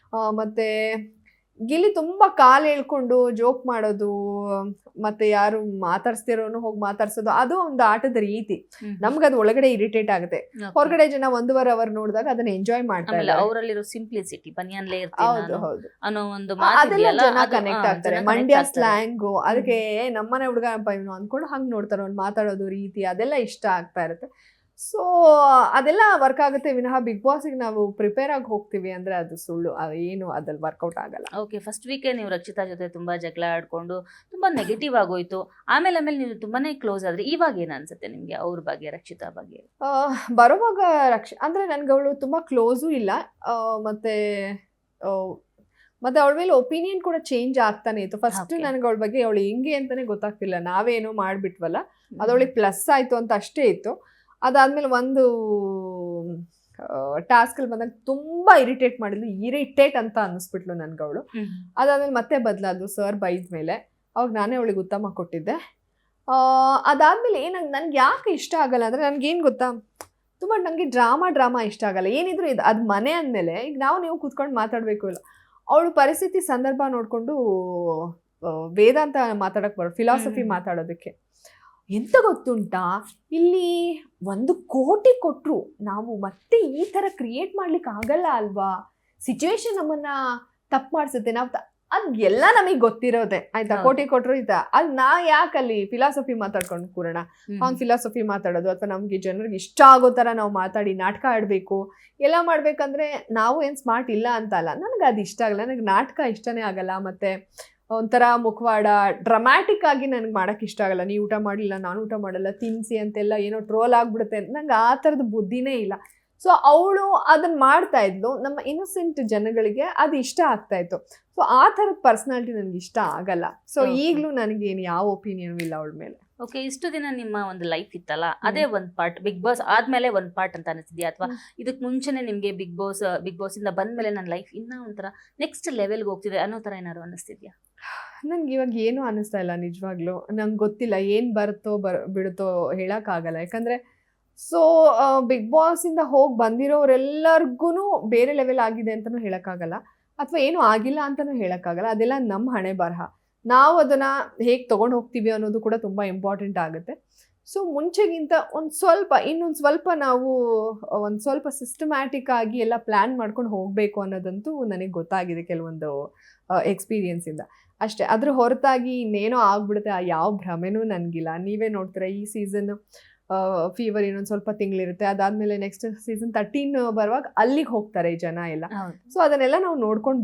B: ಮತ್ತೆ ಗಿಲ್ಲಿ ತುಂಬಾ ಕಾಲ್ ಹೇಳ್ಕೊಂಡು ಜೋಕ್ ಮಾಡೋದು, ಮತ್ತೆ ಯಾರು ಮಾತಾಡ್ಸ್ತಿರೋನು ಹೋಗಿ ಮಾತಾಡ್ಸೋದು, ಅದು ಒಂದು ಆಟದ ರೀತಿ. ನಮ್ಗದು ಒಳಗಡೆ ಇರಿಟೇಟ್ ಆಗುತ್ತೆ. ಹೊರಗಡೆ ಜನ 1.5 ಅವರ್ ನೋಡಿದಾಗ ಅದನ್ನ ಎಂಜಾಯ್ ಮಾಡ್ತಾರೆ.
A: ಅವರಲ್ಲಿರೋ ಸಿಂಪ್ಲಿಸಿಟಿ, ಅನ್ನೋ ಒಂದು
B: ಅದೆಲ್ಲ ಜನ ಕನೆಕ್ಟ್ ಆಗ್ತಾರೆ. ಮಂಡ್ಯ ಸ್ಲ್ಯಾಂಗು, ಅದಕ್ಕೆ ನಮ್ಮನೆ ಹುಡುಗನಪ್ಪ ಇವನು ಅಂದ್ಕೊಂಡು ಹಂಗ್ ನೋಡ್ತಾರೆ. ಅವ್ನು ಮಾತಾಡೋದು ರೀತಿ ಅದೆಲ್ಲ ಇಷ್ಟ ಆಗ್ತಾ ಇರುತ್ತೆ. ಸೊ ಅದೆಲ್ಲ ವರ್ಕ್ ಆಗುತ್ತೆ ವಿನಃ ಬಿಗ್ ಬಾಸ್ಗೆ ನಾವು ಪ್ರಿಪೇರ್ ಆಗಿ ಹೋಗ್ತೀವಿ ಅಂದ್ರೆ ಅದು ಸುಳ್ಳು. ಏನು ಅದ್ರಲ್ಲಿ ವರ್ಕೌಟ್ ಆಗಲ್ಲ.
A: ಓಕೆ, ಫಸ್ಟ್ ವೀಕೆ ನೀವು ರಕ್ಷಿತಾ ಜೊತೆ ತುಂಬಾ ಜಗಳ ಆಡ್ಕೊಂಡು ತುಂಬಾ ನೆಗೆಟಿವ್ ಆಗೋಯ್ತು. ಆಮೇಲೆ ನೀವು ತುಂಬಾನೇ ಕ್ಲೋಸ್ ಆದ್ರೆ ಇವಾಗ ಏನ್ ಅನ್ಸುತ್ತೆ ನಿಮ್ಗೆ ಅವ್ರ ಬಗ್ಗೆ, ರಕ್ಷಿತಾ ಬಗ್ಗೆ?
B: ಬರುವಾಗ ಅಂದ್ರೆ ನನ್ಗೆ ಅವಳು ತುಂಬಾ ಕ್ಲೋಸು ಇಲ್ಲ. ಮತ್ತೆ ಅವಳ ಮೇಲೆ ಒಪಿನಿಯನ್ ಕೂಡ ಚೇಂಜ್ ಆಗ್ತಾನೆ ಇತ್ತು. ಫಸ್ಟ್ ನನ್ಗೆ ಅವಳ ಬಗ್ಗೆ ಅವಳು ಹೆಂಗೆ ಅಂತಾನೆ ಗೊತ್ತಾಗ್ತಿಲ್ಲ. ನಾವೇನೋ ಮಾಡ್ಬಿಟ್ವಲ್ಲ, ಅದವಳಿಗೆ ಪ್ಲಸ್ ಆಯ್ತು ಅಂತ ಅಷ್ಟೇ ಇತ್ತು. ಅದಾದ್ಮೇಲೆ ಒಂದು ಟಾಸ್ಕ್ ಅಲ್ಲಿ ಬಂದಾಗ ತುಂಬಾ ಇರಿಟೇಟ್ ಮಾಡಿದ್ಲು. ಇರಿಟೇಟ್ ಅಂತ ಅನ್ನಿಸ್ಬಿಟ್ಲು ನನ್ಗೆ ಅವಳು. ಅದಾದ್ಮೇಲೆ ಮತ್ತೆ ಬದಲಾದ್ರು ಸರ್ ಬೈದ್ ಮೇಲೆ. ಅವಾಗ ನಾನೇ ಅವಳಿಗೆ ಉತ್ತಮ ಕೊಟ್ಟಿದ್ದೆ. ಅದಾದ್ಮೇಲೆ ನನ್ಗೆ ಯಾಕೆ ಇಷ್ಟ ಆಗಲ್ಲ ಅಂದ್ರೆ, ನನ್ಗೇನು ಗೊತ್ತಾ, ತುಂಬ ನನಗೆ ಡ್ರಾಮಾ ಇಷ್ಟ ಆಗಲ್ಲ. ಏನಿದ್ರು ಅದು ಮನೆ ಅಂದಮೇಲೆ ಈಗ ನೀವು ಕೂತ್ಕೊಂಡು ಮಾತಾಡಬೇಕು ಇಲ್ಲ. ಅವಳು ಪರಿಸ್ಥಿತಿ ಸಂದರ್ಭ ನೋಡಿಕೊಂಡು ವೇದಾಂತ ಮಾತಾಡೋಕ್ಕೆ ಫಿಲಾಸಫಿ ಮಾತಾಡೋದಕ್ಕೆ ಎಂತ ಗೊತ್ತುಂಟಾ, ಇಲ್ಲಿ 1,000,000 ಕೊಟ್ಟರು ನಾವು ಮತ್ತೆ ಈ ಥರ ಕ್ರಿಯೇಟ್ ಮಾಡ್ಲಿಕ್ಕೆ ಆಗಲ್ಲ ಅಲ್ವಾ, ಸಿಚುವೇಶನ್ ನಮ್ಮನ್ನ ತಪ್ಪು ಮಾಡಿಸುತ್ತೆ. ನಾವು ಅದೆಲ್ಲ ನಮಗೆ ಗೊತ್ತಿರೋದೆ ಆಯ್ತಾ, ಕೋಟಿ ಕೊಟ್ಟರು ಇದ್ದ ಅಲ್ಲಿ ನಾ ಯಾಕಲ್ಲಿ ಫಿಲಾಸಫಿ ಮಾತಾಡ್ಕೊಂಡು ಕೂರೋಣ, ಅವ್ನು ಫಿಲಾಸಫಿ ಮಾತಾಡೋದು ಅಥವಾ ನಮ್ಗೆ ಜನರಿಗೆ ಇಷ್ಟ ಆಗೋ ಥರ ನಾವು ಮಾತಾಡಿ ನಾಟಕ ಆಡಬೇಕು ಎಲ್ಲ ಮಾಡ್ಬೇಕಂದ್ರೆ ನಾವು ಏನು ಸ್ಮಾರ್ಟ್ ಇಲ್ಲ ಅಂತ ಅಲ್ಲ, ನನಗೆ ಅದು ಇಷ್ಟ ಆಗಲ್ಲ, ನನಗೆ ನಾಟಕ ಇಷ್ಟನೇ ಆಗಲ್ಲ. ಮತ್ತೆ ಒಂಥರ ಮುಖವಾಡ ಡ್ರಮ್ಯಾಟಿಕ್ ಆಗಿ ನನಗೆ ಮಾಡೋಕ್ಕೆ ಇಷ್ಟ ಆಗಲ್ಲ. ನೀವು ಊಟ ಮಾಡಲಿಲ್ಲ ನಾನು ಊಟ ಮಾಡಲ್ಲ ತಿನ್ನಿಸಿ ಅಂತೆಲ್ಲ ಏನೋ ಟ್ರೋಲ್ ಆಗಿಬಿಡುತ್ತೆ, ನಂಗೆ ಆ ಥರದ ಬುದ್ಧಿನೇ ಇಲ್ಲ. ಸೊ ಅವಳು ಅದನ್ನ ಮಾಡ್ತಾ ಇದ್ಲು, ನಮ್ಮ ಇನ್ನೋಸೆಂಟ್ ಜನಗಳಿಗೆ ಅದು ಇಷ್ಟ ಆಗ್ತಾ ಇತ್ತು. ಸೊ ಆ ಥರದ ಪರ್ಸನಾಲಿಟಿ ನನಗೆ ಇಷ್ಟ ಆಗಲ್ಲ. ಸೊ ಈಗಲೂ ನನಗೇನು ಯಾವ ಒಪಿನಿಯನ್ ಇಲ್ಲ ಅವಳ ಮೇಲೆ.
A: ಓಕೆ, ಇಷ್ಟು ದಿನ ನಿಮ್ಮ ಒಂದು ಲೈಫ್ ಇತ್ತಲ್ಲ, ಅದೇ ಒಂದು ಪಾರ್ಟ್, ಬಿಗ್ ಬಾಸ್ ಆದ್ಮೇಲೆ ಒಂದು ಪಾರ್ಟ್ ಅಂತ ಅನಿಸ್ತಿದ್ಯಾ, ಅಥವಾ ಇದಕ್ಕೆ ಮುಂಚೆನೆ ನಿಮಗೆ ಬಿಗ್ ಬಾಸ್ ಇಂದ ಬಂದ್ಮೇಲೆ ನನ್ನ ಲೈಫ್ ಇನ್ನ ಒಂಥರ ನೆಕ್ಸ್ಟ್ ಲೆವೆಲ್ಗೆ ಹೋಗ್ತಿದೆ ಅನ್ನೋ ತರ ಏನಾದ್ರು ಅನಿಸ್ತಿದ್ಯಾ?
B: ನನ್ಗೆ ಇವಾಗ ಏನು ಅನ್ನಿಸ್ತಾ ಇಲ್ಲ ನಿಜವಾಗ್ಲೂ. ನಂಗೆ ಗೊತ್ತಿಲ್ಲ ಏನು ಬರುತ್ತೋ ಬಿಡುತ್ತೋ ಹೇಳೋಕ್ಕಾಗಲ್ಲ. ಯಾಕಂದರೆ ಸೊ ಬಿಗ್ ಬಾಸಿಂದ ಹೋಗಿ ಬಂದಿರೋರೆಲ್ಲರಿಗೂ ಬೇರೆ ಲೆವೆಲ್ ಆಗಿದೆ ಅಂತಲೂ ಹೇಳೋಕ್ಕಾಗಲ್ಲ, ಅಥವಾ ಏನೂ ಆಗಿಲ್ಲ ಅಂತಲೂ ಹೇಳೋಕ್ಕಾಗಲ್ಲ. ಅದೆಲ್ಲ ನಮ್ಮ ಹಣೆ ಬರಹ. ನಾವು ಅದನ್ನು ಹೇಗೆ ತೊಗೊಂಡು ಹೋಗ್ತೀವಿ ಅನ್ನೋದು ಕೂಡ ತುಂಬ ಇಂಪಾರ್ಟೆಂಟ್ ಆಗುತ್ತೆ. ಸೊ ಮುಂಚೆಗಿಂತ ಇನ್ನೊಂದು ಸ್ವಲ್ಪ ನಾವು ಒಂದು ಸ್ವಲ್ಪ ಸಿಸ್ಟಮ್ಯಾಟಿಕ್ ಆಗಿ ಎಲ್ಲ ಪ್ಲ್ಯಾನ್ ಮಾಡ್ಕೊಂಡು ಹೋಗಬೇಕು ಅನ್ನೋದಂತೂ ನನಗೆ ಗೊತ್ತಾಗಿದೆ ಕೆಲವೊಂದು ಎಕ್ಸ್ಪೀರಿಯನ್ಸಿಂದ ಅಷ್ಟೇ. ಅದ್ರ ಹೊರತಾಗಿ ಇನ್ನೇನೋ ಆಗ್ಬಿಡುತ್ತೆ ಆ ಯಾವ ಭ್ರಮೆನೂ ನನಗಿಲ್ಲ. ನೀವೇ ನೋಡ್ತೀರಾ ಈ ಸೀಸನ್ ಫೀವರ್ ಇನ್ನೊಂದು ಸ್ವಲ್ಪ ತಿಂಗಳಿರುತ್ತೆ, ಅದಾದಮೇಲೆ ನೆಕ್ಸ್ಟ್ ಸೀಸನ್ 13 ಬರುವಾಗ ಅಲ್ಲಿಗೆ ಹೋಗ್ತಾರೆ ಜನ ಎಲ್ಲ. ಸೊ ಅದನ್ನೆಲ್ಲ ನಾವು ನೋಡ್ಕೊಂಡು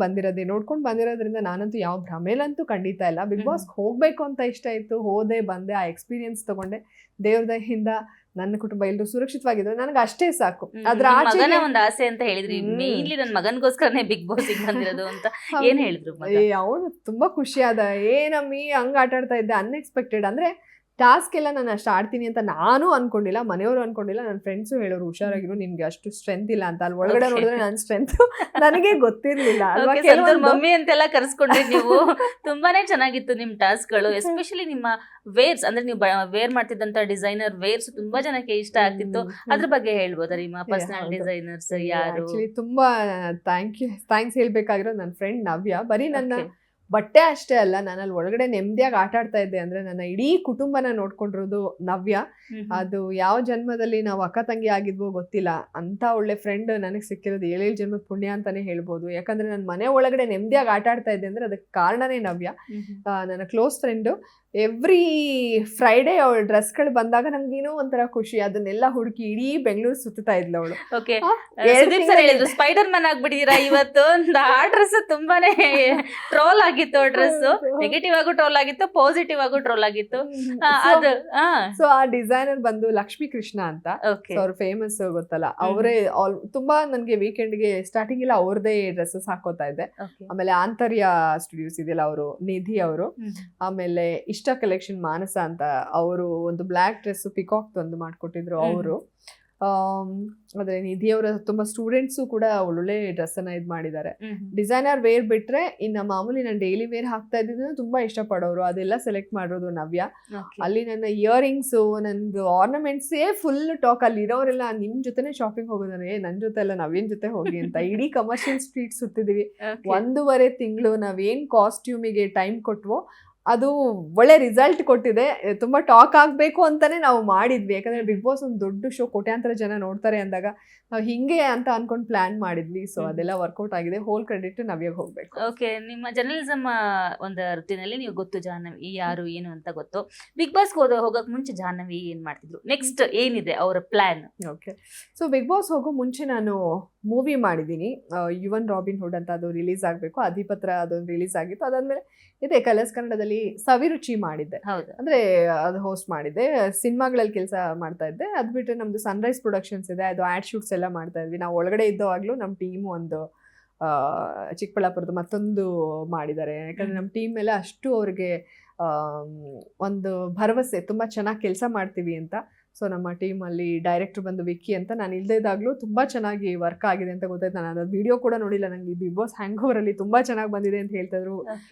B: ಬಂದಿರೋದ್ರಿಂದ ನಾನಂತೂ ಯಾವ ಭ್ರಮೇಲಂತೂ ಖಂಡಿತ ಇಲ್ಲ. ಬಿಗ್ ಬಾಸ್ಗೆ ಹೋಗಬೇಕು ಅಂತ ಇಷ್ಟ ಇತ್ತು, ಹೋದೆ ಬಂದೆ, ಆ ಎಕ್ಸ್ಪೀರಿಯನ್ಸ್ ತಗೊಂಡೆ. ದೇವ್ರ ದಯೆಯಿಂದ ನನ್ನ ಕುಟುಂಬ ಎಲ್ಲರೂ ಸುರಕ್ಷಿತವಾಗಿದ್ರು, ನನಗೆ ಅಷ್ಟೇ ಸಾಕು. ಅದ್ರ
A: ಮಗನ ಒಂದು ಆಸೆ ಅಂತ ಹೇಳಿದ್ರಿ, ಮೇನ್ಲಿ ನನ್ನ ಮಗನಿಗೋಸ್ಕರನೇ ಬಿಗ್ ಬಾಸ್ ಬಂದಿರೋದು ಅಂತ ಏನ್ ಹೇಳಿದ್ರು?
B: ಅವನು ತುಂಬಾ ಖುಷಿ ಆದ, ಏನಮ್ಮಿ ಹಂಗ ಆಟ ಆಡ್ತಾ ಇದ್ದೆ, ಅನ್ಎಕ್ಸ್ಪೆಕ್ಟೆಡ್. ಅಂದ್ರೆ ಟಾಸ್ಕ್ ಎಲ್ಲ ನಾನು ಅಷ್ಟು ಆಡ್ತೀನಿ ಅಂತ ನಾನು ಅನ್ಕೊಂಡಿಲ್ಲ, ಮನೆಯವರು ಅನ್ಕೊಂಡಿಲ್ಲ, ನನ್ನ ಫ್ರೆಂಡ್ಸು ಹೇಳೋರು ಹುಷಾರಾಗಿರು, ನಿನ್ಗೆ ಅಷ್ಟು ಸ್ಟ್ರೆಂತ್ ಇಲ್ಲ ಅಂತ. ಅಲ್ಲಿ ಒಳಗಡೆ ನೋಡಿದ್ರೆ ನನ್ನ ಸ್ಟ್ರೆಂತ್ ನನಗೆ ಗೊತ್ತಿರ್ಲಿಲ್ಲ ಅಲ್ವಾ.
A: ಮಮ್ಮಿ ಅಂತೆಲ್ಲ ಕರ್ಸ್ಕೊಂಡ್ರಿ ನೀವು. ತುಂಬಾನೇ ಚೆನ್ನಾಗಿತ್ತು ನಿಮ್ ಟಾಸ್ಕ್ಗಳು, ಎಸ್ಪೆಷಲಿ ನಿಮ್ಮ ವೇರ್ಸ್, ಅಂದ್ರೆ ನೀವು ವೇರ್ ಮಾಡ್ತಿದ್ದಂತ ಡಿಸೈನರ್ ವೇರ್ಸ್ ತುಂಬಾ ಜನಕ್ಕೆ ಇಷ್ಟ ಆಗ್ತಿತ್ತು. ಅದ್ರ ಬಗ್ಗೆ ಹೇಳ್ಬೋದಾ? ನಿಮ್ಮ ಪರ್ಸನಲ್ ಡಿಸೈನರ್ಸ್ ಯಾರು?
B: ತುಂಬಾ ಥ್ಯಾಂಕ್ಸ್ ಹೇಳ್ಬೇಕಾಗಿರೋದು ನನ್ನ ಫ್ರೆಂಡ್ ನವ್ಯ. ಬರೀ ನನ್ನ ಬಟ್ಟೆ ಅಷ್ಟೇ ಅಲ್ಲ, ನಾನು ಅಲ್ಲಿ ಒಳಗಡೆ ನೆಮ್ಮದಿಯಾಗಿ ಆಟ ಆಡ್ತಾ ಇದ್ದೆ ಅಂದ್ರೆ ನನ್ನ ಇಡೀ ಕುಟುಂಬನ ನೋಡ್ಕೊಂಡಿರೋದು ನವ್ಯ. ಅದು ಯಾವ ಜನ್ಮದಲ್ಲಿ ನಾವು ಅಕ್ಕ ತಂಗಿ ಆಗಿದ್ವೋ ಗೊತ್ತಿಲ್ಲ, ಅಂತ ಒಳ್ಳೆ ಫ್ರೆಂಡ್ ನನಗೆ ಸಿಕ್ಕಿರೋದು 7 ಜನ್ಮದ ಪುಣ್ಯ ಅಂತಾನೆ ಹೇಳ್ಬೋದು. ಯಾಕಂದ್ರೆ ನನ್ನ ಮನೆ ಒಳಗಡೆ ನೆಮ್ಮದಿಯಾಗಿ ಆಟ ಆಡ್ತಾ ಇದ್ದೆ ಅಂದ್ರೆ ಅದಕ್ಕೆ ಕಾರಣನೇ ನವ್ಯ, ನನ್ನ ಕ್ಲೋಸ್ ಫ್ರೆಂಡು. ಎವ್ರಿ ಫ್ರೈಡೇ ಅವಳ ಡ್ರೆಸ್ಗಳು ಬಂದಾಗ ನಂಗೇನೋ ಒಂಥರ ಖುಷಿ, ಅದನ್ನೆಲ್ಲ ಹುಡುಕಿ ಇಡೀ ಬೆಂಗಳೂರು ಸುತ್ತಾ ಇದ್ಲು ಅವಳು.
A: ಸ್ಪೈಡರ್ ಮ್ಯಾನ್ ಆಗ್ಬಿಟ್ಟಿದ್ದೀರಾ ಇವತ್ತು. ಆ ಡ್ರೆಸ್ ತುಂಬಾನೇ ಟ್ರೋಲ್ ಆಗಿತ್ತು, ಡ್ರೆಸ್ ನೆಗೆಟಿವ್ ಆಗು ಟ್ರೋಲ್ ಆಗಿತ್ತು, ಪಾಸಿಟಿವ್ ಆಗು ಟ್ರೋಲ್ ಆಗಿತ್ತು.
B: ಸೊ ಆ ಡಿಸೈನರ್ ಬಂದು ಲಕ್ಷ್ಮೀ ಕೃಷ್ಣ ಅಂತ, ಅವ್ರು ಫೇಮಸ್ ಗೊತ್ತಲ್ಲ, ಅವರೇ ತುಂಬಾ ನನ್ಗೆ ವೀಕೆಂಡ್ಗೆ ಸ್ಟಾರ್ಟಿಂಗ್ ಎಲ್ಲ ಅವ್ರದೇ ಡ್ರೆಸ್ಸಸ್ ಹಾಕೋತಾ ಇದ್ದೆ. ಆಮೇಲೆ ಆಂತರ್ಯ ಸ್ಟುಡಿಯೋಸ್ ಇದೆಯಲ್ಲ, ಅವರು ನಿಧಿ ಅವರು, ಆಮೇಲೆ ಇಷ್ಟ ಕಲೆಕ್ಷನ್ ಮಾನಸ ಅಂತ, ಅವರು ಒಂದು ಬ್ಲ್ಯಾಕ್ ಡ್ರೆಸ್ ಪಿಕಾಕ್ ಒಂದು ಮಾಡ್ಕೊಟ್ಟಿದ್ರು ಅವರು. ಆದ್ರೆ ನಿಧಿಯವರ ತುಂಬಾ ಸ್ಟೂಡೆಂಟ್ಸು ಕೂಡ ಒಳ್ಳೊಳ್ಳೆ ಡ್ರೆಸ್ ಅನ್ನ ಇದು ಮಾಡಿದ್ದಾರೆ. ಡಿಸೈನರ್ ವೇರ್ ಬಿಟ್ರೆ ಇನ್ನ ಮಾಮೂಲಿ ನಾನು ಡೈಲಿ ವೇರ್ ಹಾಕ್ತಾ ಇದ್ದಿದ್ದು ತುಂಬಾ ಇಷ್ಟಪಡೋರು, ಅದೆಲ್ಲ ಸೆಲೆಕ್ಟ್ ಮಾಡೋದು ನವ್ಯ. ಅಲ್ಲಿ ನನ್ನ ಇಯರಿಂಗ್ಸು, ನಂದು ಆರ್ನಮೆಂಟ್ಸೇ ಫುಲ್ ಟಾಕ್. ಅಲ್ಲಿ ಇರೋರೆಲ್ಲ ನಿಮ್ ಜೊತೆನೆ ಶಾಪಿಂಗ್ ಹೋಗೋದಾನೆ, ನನ್ ಜೊತೆ ಎಲ್ಲ ನವ್ಯನ್ ಜೊತೆ ಹೋಗಿ ಅಂತ ಇಡೀ ಕಮರ್ಷಿಯಲ್ ಸ್ಟ್ರೀಟ್ ಸುತ್ತಿದೀವಿ. 1.5 ತಿಂಗಳು ನಾವೇನ್ ಕಾಸ್ಟ್ಯೂಮಿಗೆ ಟೈಮ್ ಕೊಟ್ವೋ ಅದು ಒಳ್ಳೆ ರಿಸಲ್ಟ್ ಕೊಟ್ಟಿದೆ. ತುಂಬಾ ಟಾಕ್ ಆಗ್ಬೇಕು ಅಂತಾನೆ ನಾವು ಮಾಡಿದ್ವಿ, ಯಾಕಂದ್ರೆ ಬಿಗ್ ಬಾಸ್ ಒಂದು ದೊಡ್ಡ ಶೋ, ಕೋಟ್ಯಾಂತರ ಜನ ನೋಡ್ತಾರೆ ಅಂದಾಗ ನಾವು ಹಿಂಗೆ ಅಂತ ಅನ್ಕೊಂಡು ಪ್ಲಾನ್ ಮಾಡಿದ್ವಿ. ಸೊ ಅದೆಲ್ಲ ವರ್ಕೌಟ್ ಆಗಿದೆ, ಹೋಲ್ ಕ್ರೆಡಿಟ್ ನವ್ಯಾಗ ಹೋಗ್ಬೇಕು.
A: ಓಕೆ, ನಿಮ್ಮ ಜರ್ನಲಿಸಮ್ ಒಂದು ವೃತ್ತಿನಲ್ಲಿ ನೀವು ಗೊತ್ತು ಜಾಹ್ನವಿ ಯಾರು ಏನು ಅಂತ ಗೊತ್ತು. ಬಿಗ್ ಬಾಸ್ ಹೋಗಕ್ ಮುಂಚೆ ಜಾಹ್ನವಿ ಏನ್ ಮಾಡ್ತಿದ್ರು, ನೆಕ್ಸ್ಟ್ ಏನಿದೆ ಅವರ plan?
B: Okay, so Bigg Boss ಹೋಗೋ ಮುಂಚೆ ನಾನು ಮೂವಿ ಮಾಡಿದ್ದೀನಿ, ಯುವನ್ ರಾಬಿನ್ ಹುಡ್ ಅಂತ. ಅದು ರಿಲೀಸ್ ಆಗಬೇಕು, ಅಧಿಪತ್ರ ಅದೊಂದು ರಿಲೀಸ್ ಆಗಿತ್ತು. ಅದಾದ್ಮೇಲೆ ಇದೆ ಕಲರ್ಸ್ ಕನ್ನಡದಲ್ಲಿ ಸವಿರುಚಿ ಮಾಡಿದ್ದೆ, ಅಂದ್ರೆ ಅದು ಹೋಸ್ಟ್ ಮಾಡಿದ್ದೆ. ಸಿನಿಮಾಗಳಲ್ಲಿ ಕೆಲಸ ಮಾಡ್ತಾ ಇದ್ದೆ. ಅದು ಬಿಟ್ಟರೆ ನಮ್ದು ಸನ್ರೈಸ್ ಪ್ರೊಡಕ್ಷನ್ಸ್ ಇದೆ, ಅದು ಆಡ್ ಶೂಟ್ಸ್ ಎಲ್ಲ ಮಾಡ್ತಾ ಇದ್ವಿ. ನಾವು ಒಳಗಡೆ ಇದ್ದವಾಗ್ಲೂ ನಮ್ಮ ಟೀಮ್ ಒಂದು ಚಿಕ್ಕಬಳ್ಳಾಪುರದ ಮತ್ತೊಂದು ಮಾಡಿದ್ದಾರೆ. ಯಾಕಂದ್ರೆ ನಮ್ಮ ಟೀಮ್ ಮೇಲೆ ಅಷ್ಟು ಅವ್ರಿಗೆ ಒಂದು ಭರವಸೆ, ತುಂಬಾ ಚೆನ್ನಾಗಿ ಕೆಲಸ ಮಾಡ್ತೀವಿ ಅಂತ. ಸೊ ನಮ್ಮ ಟೀಮಲ್ಲಿ ಡೈರೆಕ್ಟರ್ ಬಂದು ವಿಕ್ಕಿ ಅಂತ, ನಾನು ಇಲ್ಲದೇ ಇದ್ದಾಗಲೂ ತುಂಬ ಚೆನ್ನಾಗಿ ವರ್ಕ್ ಆಗಿದೆ ಅಂತ ಗೊತ್ತಾಯ್ತು. ನಾನು ಅದು ವಿಡಿಯೋ ಕೂಡ ನೋಡಿಲ್ಲ, ನನಗೆ ಬಿಗ್ ಬಾಸ್ ಹ್ಯಾಂಗ್ ಓವರಲ್ಲಿ ತುಂಬ ಚೆನ್ನಾಗಿ ಬಂದಿದೆ ಅಂತ ಹೇಳ್ತಾಯಿದ್ರು.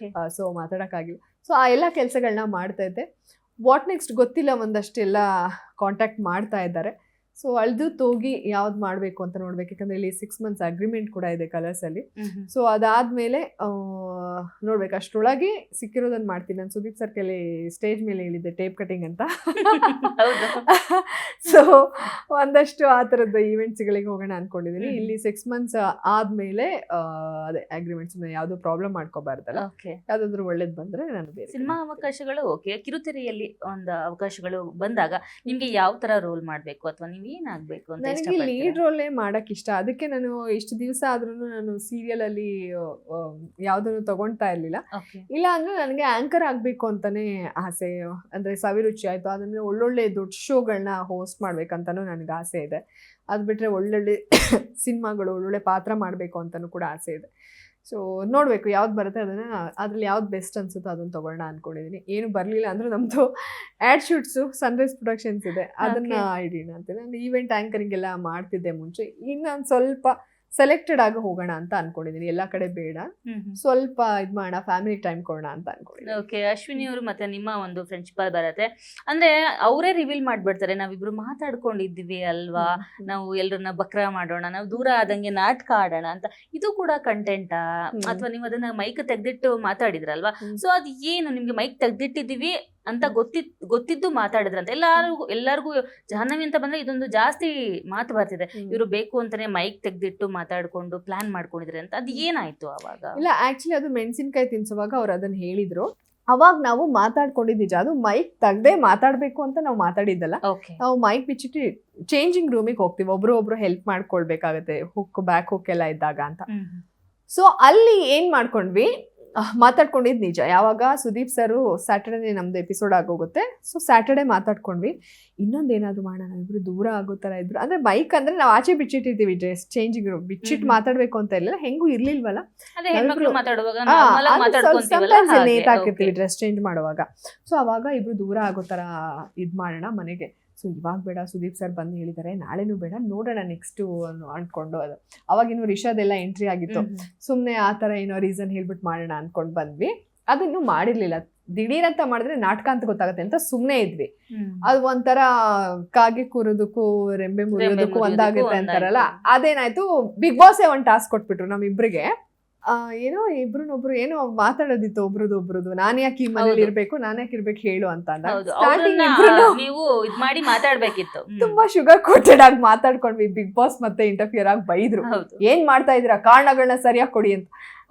B: ಸೊ ಮಾತಾಡೋಕ್ಕಾಗಿಲ್ಲ. ಸೊ ಆ ಎಲ್ಲ ಕೆಲಸಗಳನ್ನ ಮಾಡ್ತಾ ಇದ್ದೆ. ವಾಟ್ ನೆಕ್ಸ್ಟ್ ಗೊತ್ತಿಲ್ಲ, ಒಂದಷ್ಟೆಲ್ಲ ಕಾಂಟ್ಯಾಕ್ಟ್ ಮಾಡ್ತಾ ಇದ್ದಾರೆ. ಸೊ ಅಳ್ದು ತೋಗಿ ಯಾವ್ದು ಮಾಡಬೇಕು ಅಂತ ನೋಡ್ಬೇಕು, ಯಾಕಂದ್ರೆ ಇಲ್ಲಿ 6 months ಅಗ್ರಿಮೆಂಟ್ ಕೂಡ ಇದೆ ಕಲರ್ಸಲ್ಲಿ. ಸೊ ಅದಾದ್ಮೇಲೆ ನೋಡ್ಬೇಕು, ಅಷ್ಟರೊಳಗೆ ಸಿಕ್ಕಿರೋದನ್ನ ಮಾಡ್ತೀನಿ. ನಾನು ಸುದೀಪ್ ಸರ್ ಕೈಲಿ ಸ್ಟೇಜ್ ಮೇಲೆ ಹೇಳಿದ್ದೆ ಟೇಪ್ ಕಟಿಂಗ್ ಅಂತ. ಸೊ ಒಂದಷ್ಟು ಆ ಥರದ ಈವೆಂಟ್ಸ್ಗಳಿಗೆ ಹೋಗೋಣ ಅನ್ಕೊಂಡಿದ್ದೀನಿ. ಇಲ್ಲಿ 6 months ಆದ್ಮೇಲೆ ಅದೇ ಅಗ್ರಿಮೆಂಟ್ಸ್ ಯಾವ್ದು ಪ್ರಾಬ್ಲಮ್ ಮಾಡ್ಕೋಬಾರ್ದಲ್ಲ, ಯಾವ್ದಾದ್ರು ಒಳ್ಳೇದ್ ಬಂದ್ರೆ ನಾನು ಬೇರೆ
A: ಸಿನಿಮಾ ಅವಕಾಶಗಳು ಓಕೆ, ಕಿರುತೆರೆಯಲ್ಲಿ ಒಂದು ಅವಕಾಶಗಳು ಬಂದಾಗ ನಿಮ್ಗೆ ಯಾವ ತರ ರೋಲ್ ಮಾಡ್ಬೇಕು ಅಥವಾ ನೀವ್ ಏನಾಗ್ಬೇಕು ಅಂತ
B: ನನಗೆ ಲೀಡ್ ರೋಲೇ ಮಾಡಕ್ ಇಷ್ಟ. ಅದಕ್ಕೆ ನಾನು ಇಷ್ಟು ದಿವಸ ಆದ್ರೂ ನಾನು ಸೀರಿಯಲ್ ಅಲ್ಲಿ ಯಾವ್ದನ್ನು ತಗೊಳ್ತಾ ಇರ್ಲಿಲ್ಲ. ಇಲ್ಲ ಅಂದ್ರೆ ನನಗೆ ಆಂಕರ್ ಆಗ್ಬೇಕು ಅಂತಾನೆ ಆಸೆ. ಅಂದ್ರೆ ಸವಿರುಚಿ ಆಯ್ತು, ಅದಂದ್ರೆ ಒಳ್ಳೊಳ್ಳೆ ದೊಡ್ಡ ಶೋಗಳನ್ನ ಹೋಸ್ಟ್ ಮಾಡ್ಬೇಕಂತಾನು ನನಗೆ ಆಸೆ ಇದೆ. ಅದ್ ಬಿಟ್ರೆ ಒಳ್ಳೊಳ್ಳೆ ಸಿನಿಮಾಗಳು ಒಳ್ಳೊಳ್ಳೆ ಪಾತ್ರ ಮಾಡ್ಬೇಕು ಅಂತಾನು ಕೂಡ ಆಸೆ ಇದೆ. ಸೊ ನೋಡ್ಬೇಕು ಯಾವ್ದು ಬರುತ್ತೆ, ಅದನ್ನ ಅದ್ರಲ್ಲಿ ಯಾವ್ದು ಬೆಸ್ಟ್ ಅನ್ಸುತ್ತೋ ಅದನ್ನ ತಗೊಳ್ಳೋಣ ಅನ್ಕೊಂಡಿದೀನಿ. ಏನು ಬರ್ಲಿಲ್ಲ ಅಂದ್ರೆ ನಮ್ದು ಆಡ್ ಶೂಟ್ಸು ಸನ್ರೈಸ್ ಪ್ರೊಡಕ್ಷನ್ಸ್ ಇದೆ, ಅದನ್ನ ಇಡೀನ ಅಂತೀನಿ. ನಾನು ಈವೆಂಟ್ ಆಂಕರಿಂಗ್ ಎಲ್ಲ ಮಾಡ್ತಿದ್ದೆ ಮುಂಚೆ. ಇನ್ನೊಂದು ಸ್ವಲ್ಪ ಸೆಲೆಕ್ಟೆಡ್ ಆಗಿ ಹೋಗೋಣ ಅಂತ ಅನ್ಕೊಂಡಿದೀನಿ. ಎಲ್ಲಾ ಕಡೆ ಬೇಡ, ಸ್ವಲ್ಪ ಇದ್ ಮಾಡೋಣ, ಫ್ಯಾಮಿಲಿ ಟೈಮ್ ಕೊಡೋಣ ಅಂತ ಅನ್ಕೊಂಡಿದ್ದೀನಿ.
A: ಓಕೆ, ಅಶ್ವಿನಿ ಅವರು ಮತ್ತೆ ನಿಮ್ಮ ಒಂದು ಫ್ರೆಂಡ್ಶಿಪ್ ಬರುತ್ತೆ ಅಂದ್ರೆ ಅವರೇ ರಿವೀಲ್ ಮಾಡ್ಬಿಡ್ತಾರೆ, ನಾವಿಬ್ರು ಮಾತಾಡ್ಕೊಂಡಿದ್ವಿ ಅಲ್ವಾ, ನಾವು ಎಲ್ರನ್ನ ಬಕ್ರಾ ಮಾಡೋಣ, ನಾವು ದೂರ ಆದಂಗೆ ನಾಟಕ ಆಡೋಣ ಅಂತ. ಇದು ಕೂಡ ಕಂಟೆಂಟಾ ಅಥವಾ ನೀವು ಅದನ್ನ ಮೈಕ್ ತೆಗ್ದಿಟ್ಟು ಮಾತಾಡಿದ್ರಲ್ವಾ? ಸೊ ಅದು ಏನು ನಿಮ್ಗೆ ಮೈಕ್ ತೆಗ್ದಿಟ್ಟಿದೀವಿ ಅಂತ ಗೊತ್ತಿದ್ದು ಮಾತಾಡಿದ್ರಂತ? ಎಲ್ಲಾರ್ಗು ಜಾಹ್ನವಿ ಅಂತ ಬಂದ್ರೆ ಇದೊಂದು ಜಾಸ್ತಿ ಮಾತು ಬರ್ತಿದೆ, ಇವರು ಬೇಕು ಅಂತಾನೆ ಮೈಕ್ ತೆಗ್ದಿಟ್ಟು ಮಾತಾಡ್ಕೊಂಡು ಪ್ಲಾನ್ ಮಾಡ್ಕೊಂಡಿದ್ರೆ ಅಂತ. ಅದು ಏನಾಯ್ತು ಅವಾಗ?
B: ಇಲ್ಲ, ಆಕ್ಚುಲಿ ಅದು ಮೆಣಸಿನ್ಕಾಯಿ ತಿನ್ಸುವಾಗ ಅವ್ರು ಅದನ್ನ ಹೇಳಿದ್ರು. ಅವಾಗ ನಾವು ಮಾತಾಡ್ಕೊಂಡಿದ್ ನಿಜ, ಅದು ಮೈಕ್ ತೆಗ್ದೇ ಮಾತಾಡ್ಬೇಕು ಅಂತ ನಾವು ಮಾತಾಡಿದ್ದಲ್ಲ. ನಾವು ಮೈಕ್ ಬಿಚ್ಚಿಟ್ಟು ಚೇಂಜಿಂಗ್ ರೂಮಿಗೆ ಹೋಗ್ತೀವಿ, ಒಬ್ರು ಹೆಲ್ಪ್ ಮಾಡ್ಕೊಳ್ಬೇಕಾಗತ್ತೆ, ಬ್ಯಾಕ್ ಹುಕ್ ಎಲ್ಲ ಇದ್ದಾಗ ಅಂತ. ಸೊ ಅಲ್ಲಿ ಏನ್ ಮಾಡ್ಕೊಂಡ್ವಿ, ಮಾತಾಡ್ಕೊಂಡಿದ್ ನಿಜ. ಯಾವಾಗ ಸುದೀಪ್ ಸರ್ ಸ್ಯಾಟರ್ಡೇ ನಮ್ದು ಎಪಿಸೋಡ್ ಆಗೋಗುತ್ತೆ. ಸೊ ಸ್ಯಾಟರ್ಡೇ ಮಾತಾಡ್ಕೊಂಡ್ವಿ, ಇನ್ನೊಂದೇನಾದ್ರು ಮಾಡೋಣ, ಇಬ್ರು ದೂರ ಆಗೋ ತರ ಇದ್ರು. ಅಂದ್ರೆ ಬೈಕ್ ಅಂದ್ರೆ ನಾವು ಆಚೆ ಬಿಚ್ಚಿಟ್ಟಿರ್ತೀವಿ, ಡ್ರೆಸ್ ಚೇಂಜಿಂಗ್ ರೂಮ್ ಬಿಚ್ಚಿಟ್ಟು ಮಾತಾಡ್ಬೇಕು ಅಂತ ಇಲ್ಲ, ಹೆಂಗೂ ಇರ್ಲಿಲ್ವಲ್ಲ, ನೇತಾಕಿರ್ತೀವಿ ಡ್ರೆಸ್ ಚೇಂಜ್ ಮಾಡುವಾಗ. ಸೊ ಅವಾಗ ಇಬ್ರು ದೂರ ಆಗೋ ತರ ಇದ್ ಮಾಡೋಣ ಮನೆಗೆ. ಸೊ ಇವಾಗ ಬೇಡ, ಸುದೀಪ್ ಸರ್ ಬಂದು ಹೇಳಿದ್ದಾರೆ, ನಾಳೆನೂ ಬೇಡ, ನೋಡೋಣ ನೆಕ್ಸ್ಟ್ ಅನ್ಕೊಂಡು. ಅದು ಅವಾಗಿನ್ನು ರಿಷಾದೆಲ್ಲ ಎಂಟ್ರಿ ಆಗಿತ್ತು. ಸುಮ್ನೆ ಆ ತರ ಏನೋ ರೀಸನ್ ಹೇಳ್ಬಿಟ್ಟು ಮಾಡೋಣ ಅನ್ಕೊಂಡ್ ಬಂದ್ವಿ. ಅದನ್ನು ಮಾಡಿರ್ಲಿಲ್ಲ. ದಿಢೀರ್ ಅಂತ ಮಾಡಿದ್ರೆ ನಾಟಕ ಅಂತ ಗೊತ್ತಾಗತ್ತೆ ಅಂತ ಸುಮ್ನೆ ಇದ್ವಿ. ಅದು ಒಂಥರ ಕಾಗೆ ಕೂರೋದಕ್ಕೂ ರೆಂಬೆ ಮುರಿಯೋದಕ್ಕೂ ಒಂದಾಗುತ್ತೆ ಅಂತಾರಲ್ಲ, ಅದೇನಾಯ್ತು, ಬಿಗ್ ಬಾಸ್ ಒಂದ್ ಟಾಸ್ಕ್ ಕೊಟ್ಬಿಟ್ರು ನಮ್ಮಿಬ್ರಿಗೆ. ಏನೋ ಇಬ್ರನ್ನೊಬ್ರು ಏನೋ ಮಾತಾಡೋದಿತ್ತು ಒಬ್ರದ್ದು, ನಾನ್ ಯಾಕೆ ಈ ಮನೇಲಿ ಇರ್ಬೇಕು, ನಾನ್ ಯಾಕೆ ಇರ್ಬೇಕು ಹೇಳು ಅಂತ
A: ನೀವು ಇದ್ ಮಾಡಿ ಮಾತಾಡ್ಬೇಕಿತ್ತು.
B: ತುಂಬಾ ಶುಗರ್ ಕೋಟೆಡ್ ಆಗಿ ಮಾತಾಡ್ಕೊಂಡ್ವಿ. ಬಿಗ್ ಬಾಸ್ ಮತ್ತೆ ಇಂಟರ್ಫಿಯರ್ ಆಗಿ ಬೈದ್ರು, ಏನ್ ಮಾಡ್ತಾ ಇದ್ದೀರಾ, ಕಾರಣಗಳನ್ನ ಸರಿಯಾಗಿ ಕೊಡಿ ಅಂತ.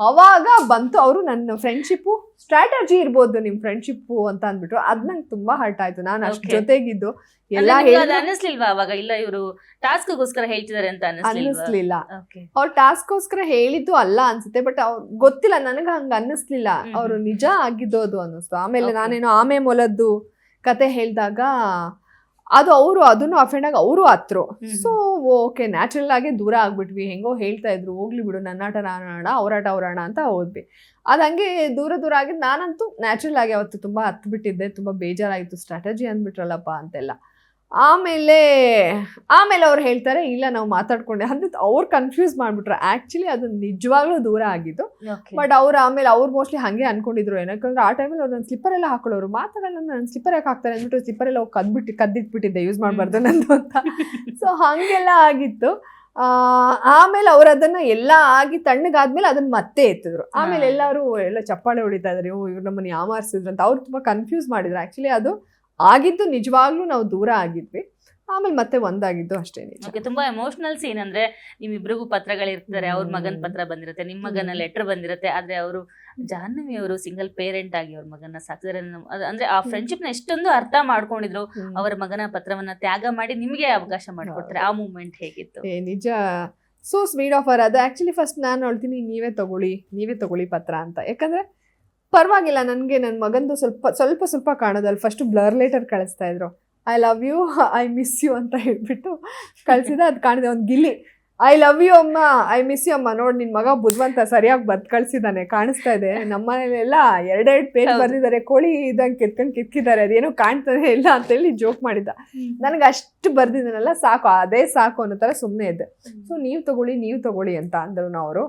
B: ಅವಾಗ ಬಂತು ಅವರು ನನ್ನ ಫ್ರೆಂಡ್ಶಿಪ್ಪು ಸ್ಟ್ರಾಟಜಿ ಇರ್ಬೋದು ನಿಮ್ ಫ್ರೆಂಡ್ಶಿಪ್ಪು ಅಂತ ಅಂದ್ಬಿಟ್ರು. ಅದ್ ನಂಗೆ ತುಂಬಾ ಹರ್ಟ್ ಆಯ್ತು. ನಾನು ಅಷ್ಟು ಜೊತೆಗಿದ್ದು ಎಲ್ಲ
A: ಅನ್ನಿಸ್ಲಿಲ್ವಾ ಅವಾಗ? ಇಲ್ಲ ಇವರು ಟಾಸ್ಕ್ಗೋಸ್ಕರ ಹೇಳ್ತಿದ್ದಾರೆ ಅಂತ
B: ಅನ್ನಿಸ್ಲಿಲ್ಲ. ಅವ್ರು ಟಾಸ್ಕ್ಗೋಸ್ಕರ ಹೇಳಿದ್ದು ಅಲ್ಲ ಅನ್ಸುತ್ತೆ, ಬಟ್ ಅವ್ರು ಗೊತ್ತಿಲ್ಲ, ನನಗ ಹಂಗ ಅನ್ನಿಸ್ಲಿಲ್ಲ. ಅವ್ರು ನಿಜ ಆಗಿದ್ದು ಅದು ಅನ್ನಿಸ್ತು. ಆಮೇಲೆ ನಾನೇನೋ ಆಮೆ ಮೊಲದ್ದು ಕತೆ ಹೇಳ್ದಾಗ ಅದು ಅದನ್ನು ಅಫೆಂಡ್ ಆಗಿ ಅವರು ಹತ್ರು. ಸೊ ಓಕೆ, ನ್ಯಾಚುರಲ್ ಆಗಿ ದೂರ ಆಗ್ಬಿಟ್ವಿ. ಹೆಂಗೋ ಹೇಳ್ತಾ ಇದ್ರು, ಹೋಗ್ಲಿ ಬಿಡು, ನನ್ನಾಟ ನಾನಾಡ, ಅವ್ರಾಟ ಅಂತ ಹೋದ್ವಿ. ಅದ್ ಹಂಗೆ ದೂರ ಆಗಿದ್ದು. ನಾನಂತೂ ನ್ಯಾಚುರಲ್ ಆಗಿ ಅವತ್ತು ತುಂಬಾ ಹತ್ಬಿಟ್ಟಿದ್ದೆ, ತುಂಬಾ ಬೇಜಾರಾಗಿತ್ತು, ಸ್ಟ್ರಾಟಜಿ ಅಂದ್ಬಿಟ್ರಲ್ಲಪ್ಪ ಅಂತೆಲ್ಲ. ಆಮೇಲೆ ಅವ್ರು ಹೇಳ್ತಾರೆ, ಇಲ್ಲ ನಾವು ಮಾತಾಡ್ಕೊಂಡೆ ಅಂದ್ರೆ ಅವ್ರು ಕನ್ಫ್ಯೂಸ್ ಮಾಡ್ಬಿಟ್ರು. ಆಕ್ಚುಲಿ ಅದು ನಿಜವಾಗ್ಲೂ ದೂರ ಆಗಿದ್ದು. ಬಟ್ ಆಮೇಲೆ ಅವ್ರು ಮೋಸ್ಟ್ಲಿ ಹಂಗೆ ಅನ್ಕೊಂಡಿದ್ರು. ಏನಕ್ಕಂದ್ರೆ ಆ ಟೈಮಲ್ಲಿ ಅವ್ರು ನನ್ನ ಸ್ಲಿಪ್ಪರ್ ಎಲ್ಲ ಹಾಕೊಳ್ಳೋರು, ಮಾತಾಡಲ್ಲ, ನನ್ನ ಸ್ಲಿಪ್ಪರ್ ಯಾಕೆ ಹಾಕ್ತಾರೆ ಅಂದ್ಬಿಟ್ಟು ಸ್ಲಿಪ್ಪರ್ ಎಲ್ಲ ಕದ್ದಿಟ್ಬಿಟ್ಟಿದ್ದೆ, ಯೂಸ್ ಮಾಡ್ಬಾರ್ದು ನಂದು ಅಂತ. ಸೊ ಹಂಗೆಲ್ಲ ಆಗಿತ್ತು. ಆಮೇಲೆ ಅವ್ರು ಅದನ್ನ ಎಲ್ಲ ಆಗಿ ತಣ್ಣಗಾದ್ಮೇಲೆ ಅದನ್ನ ಮತ್ತೆ ಎತ್ತಿದ್ರು. ಆಮೇಲೆ ಎಲ್ಲರೂ ಎಲ್ಲ ಚಪ್ಪಾಳೆ ಹೊಡಿತಾ ಇದಾರೆ, ಇವ್ರು ನಮ್ಮನ್ನ ಯಾಮಾರಿಸಿದ್ರು ಅಂತ. ಅವ್ರು ತುಂಬಾ ಕನ್ಫ್ಯೂಸ್ ಮಾಡಿದ್ರು. ಆಕ್ಚುಲಿ ಅದು ಆಗಿದ್ದು ನಿಜವಾಗ್ಲೂ ನಾವು ದೂರ ಆಗಿದ್ವಿ, ಆಮೇಲೆ ಮತ್ತೆ ಒಂದಾಗಿದ್ದು ಅಷ್ಟೇ.
A: ತುಂಬಾ ಎಮೋಷನಲ್ ಸೀನ್. ಅಂದ್ರೆ ನಿಮ್ಮಿಬ್ರಿಗೂ ಪತ್ರಗಳಿರ್ತಾರೆ, ಅವ್ರ ಮಗನ ಪತ್ರ ಬಂದಿರುತ್ತೆ, ನಿಮ್ಮ ಮಗನ ಲೆಟರ್ ಬಂದಿರುತ್ತೆ. ಆದ್ರೆ ಅವರು ಜಾಹ್ನವಿ ಅವರು ಸಿಂಗಲ್ ಪೇರೆಂಟ್ ಆಗಿ ಅವ್ರ ಮಗನ ಸಾಕಿದ್ರೆ, ಅಂದ್ರೆ ಆ ಫ್ರೆಂಡ್ಶಿಪ್ ನ ಎಷ್ಟೊಂದು ಅರ್ಥ ಮಾಡ್ಕೊಂಡಿದ್ರು. ಅವರ ಮಗನ ಪತ್ರವನ್ನ ತ್ಯಾಗ ಮಾಡಿ ನಿಮ್ಗೆ ಅವಕಾಶ ಮಾಡಿಕೊಡ್ತಾರೆ. ಆ ಮೂಮೆಂಟ್ ಹೇಗಿತ್ತು?
B: ನಿಜ, ಸೋ ಸ್ವೀಟ್ ಆಫ್ ಅವರ್. ಅದು ಆಕ್ಚುಲಿ ಫಸ್ಟ್ ನಾನು ಹೇಳ್ತೀನಿ, ನೀವೇ ತಗೊಳ್ಳಿ ಪತ್ರ ಅಂತ. ಯಾಕಂದ್ರೆ ಪರವಾಗಿಲ್ಲ, ನನಗೆ ನನ್ನ ಮಗಂದು ಸ್ವಲ್ಪ ಕಾಣೋದಲ್ಲ. ಫಸ್ಟ್ ಬ್ಲರ್ ಲೆಟರ್ ಕಳಿಸ್ತಾ ಇದ್ರು, I love you, I miss you ಅಂತ ಹೇಳ್ಬಿಟ್ಟು ಕಳ್ಸಿದೆ. ಅದು ಕಾಣಿದೆ ಒಂದು ಗಿಲ್ಲಿ, ಐ ಲವ್ ಯು ಅಮ್ಮ, ಐ ಮಿಸ್ ಯು ಅಮ್ಮ, ನೋಡಿ ನಿನ್ ಮಗ ಬುದ್ಧಿವಂತ ಸರಿಯಾಗಿ ಕಳ್ಸಿದಾನೆ, ಕಾಣಿಸ್ತಾ ಇದೆ. ನಮ್ಮ ಮನೇಲೆಲ್ಲ 2 ಪೇಜ್ ಬರ್ದಿದ್ದಾರೆ, ಕೋಳಿ ಇದಂಗೆ ಕಿತ್ಕಿದ್ದಾರೆ, ಅದೇನೋ ಕಾಣ್ತಾನೆ ಇಲ್ಲ ಅಂತೇಳಿ ಜೋಕ್ ಮಾಡಿದ್ದ. ನನಗೆ ಅಷ್ಟು ಬರ್ದಿದ್ದಾನಲ್ಲ, ಸಾಕು, ಅದೇ ಸಾಕು ಅನ್ನೋ ಥರ ಸುಮ್ಮನೆ ಇದ್ದೆ. ಸೊ ನೀವು ತಗೊಳ್ಳಿ ಅಂತ ಅಂದ್ರು ಅವರು.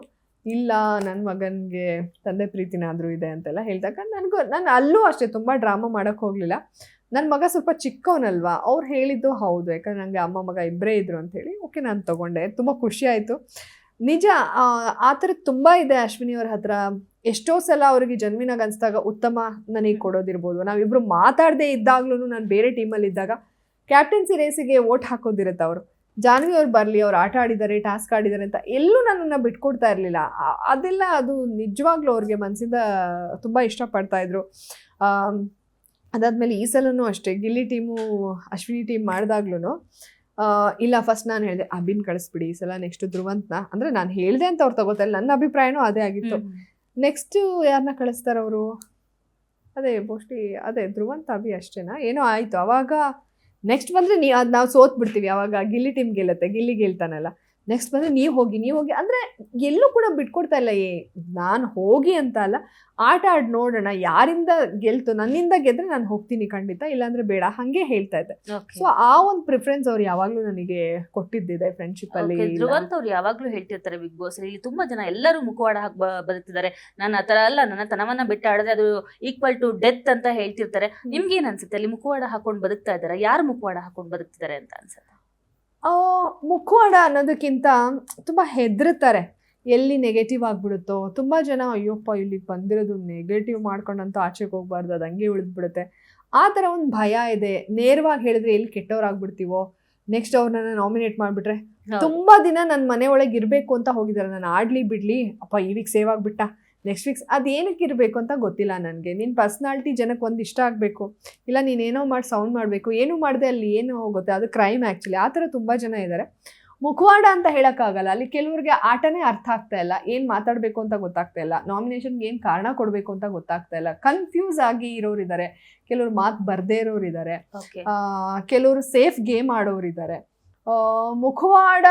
B: ಇಲ್ಲ, ನನ್ನ ಮಗನ್ಗೆ ತಂದೆ ಪ್ರೀತಿನಾದ್ರೂ ಇದೆ ಅಂತೆಲ್ಲ ಹೇಳಿದಾಗ ನಾನು ಅಲ್ಲೂ ಅಷ್ಟೇ ತುಂಬಾ ಡ್ರಾಮಾ ಮಾಡಕ್ ಹೋಗ್ಲಿಲ್ಲ. ನನ್ನ ಮಗ ಸ್ವಲ್ಪ ಚಿಕ್ಕವನಲ್ವಾ, ಅವ್ರು ಹೇಳಿದ್ದು ಹೌದು, ಯಾಕಂದ್ರೆ ನನಗೆ ಅಮ್ಮ ಮಗ ಇಬ್ಬರೇ ಇದ್ರು ಅಂತ ಹೇಳಿ ಓಕೆ ನಾನು ತಗೊಂಡೆ. ತುಂಬ ಖುಷಿ ಆಯಿತು. ನಿಜ ಆ ಥರದ್ದು ತುಂಬ ಇದೆ ಅಶ್ವಿನಿ ಅವ್ರ ಹತ್ರ. ಎಷ್ಟೋ ಸಲ ಅವ್ರಿಗೆ ಜನ್ಮಿನಾಗ ಅನಿಸ್ದಾಗ ಉತ್ತಮ ನನಗೆ ಕೊಡೋದಿರ್ಬೋದು, ನಾವಿಬ್ರು ಮಾತಾಡದೇ ಇದ್ದಾಗ್ಲೂ ನಾನು ಬೇರೆ ಟೀಮಲ್ಲಿ ಇದ್ದಾಗ ಕ್ಯಾಪ್ಟನ್ಸಿ ರೇಸಿಗೆ ಓಟ್ ಹಾಕೋದಿರುತ್ತೆ ಅವರು, ಜಾನ್ವಿ ಅವ್ರು ಬರಲಿ, ಅವ್ರು ಆಟ ಆಡಿದ್ದಾರೆ, ಟಾಸ್ಕ್ ಆಡಿದ್ದಾರೆ ಅಂತ ಎಲ್ಲೂ ನನ್ನನ್ನು ಬಿಟ್ಕೊಡ್ತಾ ಇರಲಿಲ್ಲ. ಅದೆಲ್ಲ ಅದು ನಿಜವಾಗ್ಲೂ ಅವ್ರಿಗೆ ಮನಸ್ಸಿಂದ ತುಂಬ ಇಷ್ಟಪಡ್ತಾಯಿದ್ರು. ಅದಾದಮೇಲೆ ಈ ಸಲನೂ ಅಷ್ಟೇ, ಗಿಲ್ಲಿ ಟೀಮು ಅಶ್ವಿನಿ ಟೀಮ್ ಮಾಡಿದಾಗ್ಲೂ ಇಲ್ಲ ಫಸ್ಟ್ ನಾನು ಹೇಳಿದೆ ಅಭಿನ್ ಕಳಿಸ್ಬಿಡಿ ಈ ಸಲ, ನೆಕ್ಸ್ಟ್ ಧ್ರುವಂತ್ನ, ಅಂದರೆ ನಾನು ಹೇಳಿದೆ ಅಂತ ಅವ್ರು ತಗೋತಾರೆ, ನನ್ನ ಅಭಿಪ್ರಾಯನೂ ಅದೇ ಆಗಿತ್ತು. ನೆಕ್ಸ್ಟ್ ಯಾರನ್ನ ಕಳಿಸ್ತಾರವರು, ಅದೇ ಮೋಸ್ಟ್ಲಿ ಅದೇ ಧ್ರುವಂತ್ ಅಭಿ ಅಷ್ಟೇನಾ ಏನೋ ಆಯಿತು. ಅವಾಗ ನೆಕ್ಸ್ಟ್ ಬಂದರೆ ನಾವು ಸೋತ್ ಬಿಡ್ತೀವಿ, ಅವಾಗ ಗಿಲ್ಲಿ ಟೀಮ್ ಗೆಲ್ಲುತ್ತೆ, ಗಿಲ್ಲಿ ಗೆಲ್ತಾನಲ್ಲ. ನೆಕ್ಸ್ಟ್ ಬಂದರೆ ನೀವು ಹೋಗಿ ಅಂದರೆ ಎಲ್ಲೂ ಕೂಡ ಬಿಟ್ಕೊಡ್ತಾ ಇಲ್ಲ. ನಾನು ಹೋಗಿ ಅಂತ ಅಲ್ಲ, ಆಟ ಆಡಿ ನೋಡೋಣ, ಯಾರಿಂದ ಗೆಲ್ತು, ನನ್ನಿಂದ ಗೆದ್ರೆ ನಾನು ಹೋಗ್ತೀನಿ ಖಂಡಿತ, ಇಲ್ಲಾಂದ್ರೆ ಬೇಡ, ಹಾಗೆ ಹೇಳ್ತಾ ಇದ್ದೆ. ಸೊ ಆ ಒಂದು ಪ್ರಿಫರೆನ್ಸ್ ಅವ್ರು ಯಾವಾಗ್ಲೂ ನನಗೆ ಕೊಟ್ಟಿದ್ದಿದೆ ಫ್ರೆಂಡ್ಶಿಪ್ ಅಲ್ಲಿ.
A: ಧ್ರುವಂತ್ ಅವ್ರು ಯಾವಾಗ್ಲೂ ಹೇಳ್ತಿರ್ತಾರೆ ಬಿಗ್ ಬಾಸ್ ಇಲ್ಲಿ ತುಂಬಾ ಜನ ಎಲ್ಲರೂ ಮುಖವಾಡ ಹಾಕಿ ಬದುಕ್ತಿದ್ದಾರೆ, ನಾನು ಆತರ ಅಲ್ಲ, ನನ್ನ ತನವನ್ನ ಬಿಟ್ಟು ಆಡಿದ್ರೆ ಅದು ಈಕ್ವಲ್ ಟು ಡೆತ್ ಅಂತ ಹೇಳ್ತಿರ್ತಾರೆ. ನಿಮ್ಗೆ ಏನ್ ಅನ್ಸುತ್ತೆ, ಅಲ್ಲಿ ಮುಖವಾಡ ಹಾಕೊಂಡು ಬದುಕ್ತಾ ಇದಾರೆ, ಯಾರು ಮುಖವಾಡ ಹಾಕೊಂಡು ಬದುಕ್ತಿದ್ದಾರೆ ಅಂತ ಅನ್ಸುತ್ತೆ?
B: ಮುಖವಾಡ ಅನ್ನೋದಕ್ಕಿಂತ ತುಂಬ ಹೆದರ್ತಾರೆ, ಎಲ್ಲಿ ನೆಗೆಟಿವ್ ಆಗಿಬಿಡುತ್ತೋ. ತುಂಬ ಜನ ಅಯ್ಯಪ್ಪ ಇಲ್ಲಿಗೆ ಬಂದಿರೋದು ನೆಗೆಟಿವ್ ಮಾಡ್ಕೊಂಡಂತೂ ಆಚೆಗೆ ಹೋಗ್ಬಾರ್ದು, ಅದು ಹಂಗೆ ಉಳಿದ್ಬಿಡುತ್ತೆ, ಆ ಥರ ಒಂದು ಭಯ ಇದೆ. ನೇರವಾಗಿ ಹೇಳಿದ್ರೆ ಎಲ್ಲಿ ಕೆಟ್ಟವ್ರಾಗ್ಬಿಡ್ತೀವೋ, ನೆಕ್ಸ್ಟ್ ಅವ್ರನ್ನ ನಾಮಿನೇಟ್ ಮಾಡಿಬಿಟ್ರೆ. ತುಂಬ ದಿನ ನನ್ನ ಮನೆ ಒಳಗೆ ಇರಬೇಕು ಅಂತ ಹೋಗಿದ್ದಾರೆ, ನಾನು ಆಡ್ಲಿ ಬಿಡ್ಲಿ ಅಪ್ಪ ಈ ವೀಕ್ ಸೇವ್ ಆಗಿಬಿಟ್ಟ, ನೆಕ್ಸ್ಟ್ ವೀಕ್ಸ್ ಅದೇನಕ್ಕೆ ಇರಬೇಕು ಅಂತ ಗೊತ್ತಿಲ್ಲ ನನಗೆ. ನಿನ್ನ ಪರ್ಸ್ನಾಲಿಟಿ ಜನಕ್ಕೆ ಒಂದು ಇಷ್ಟ ಆಗಬೇಕು, ಇಲ್ಲ ನೀನೇನೋ ಮಾಡಿ ಸೌಂಡ್ ಮಾಡಬೇಕು, ಏನೂ ಮಾಡಿದೆ ಅಲ್ಲಿ ಏನೋ ಗೊತ್ತೆ, ಅದು ಕ್ರೈಮ್ ಆ್ಯಕ್ಚುಲಿ. ಆ ಥರ ತುಂಬ ಜನ ಇದ್ದಾರೆ. ಮುಖವಾಡ ಅಂತ ಹೇಳೋಕ್ಕಾಗಲ್ಲ, ಅಲ್ಲಿ ಕೆಲವ್ರಿಗೆ ಆಟನೇ ಅರ್ಥ ಆಗ್ತಾ ಇಲ್ಲ, ಏನು ಮಾತಾಡಬೇಕು ಅಂತ ಗೊತ್ತಾಗ್ತಾ ಇಲ್ಲ, ನಾಮಿನೇಷನ್ಗೆ ಏನು ಕಾರಣ ಕೊಡಬೇಕು ಅಂತ ಗೊತ್ತಾಗ್ತಾ ಇಲ್ಲ, ಕನ್ಫ್ಯೂಸ್ ಆಗಿ ಇರೋರು ಇದ್ದಾರೆ, ಕೆಲವ್ರು ಮಾತು ಬರದೇ ಇರೋರು ಇದ್ದಾರೆ, ಕೆಲವರು ಸೇಫ್ ಗೇಮ್ ಆಡೋರು ಇದ್ದಾರೆ. ಮುಖವಾಡ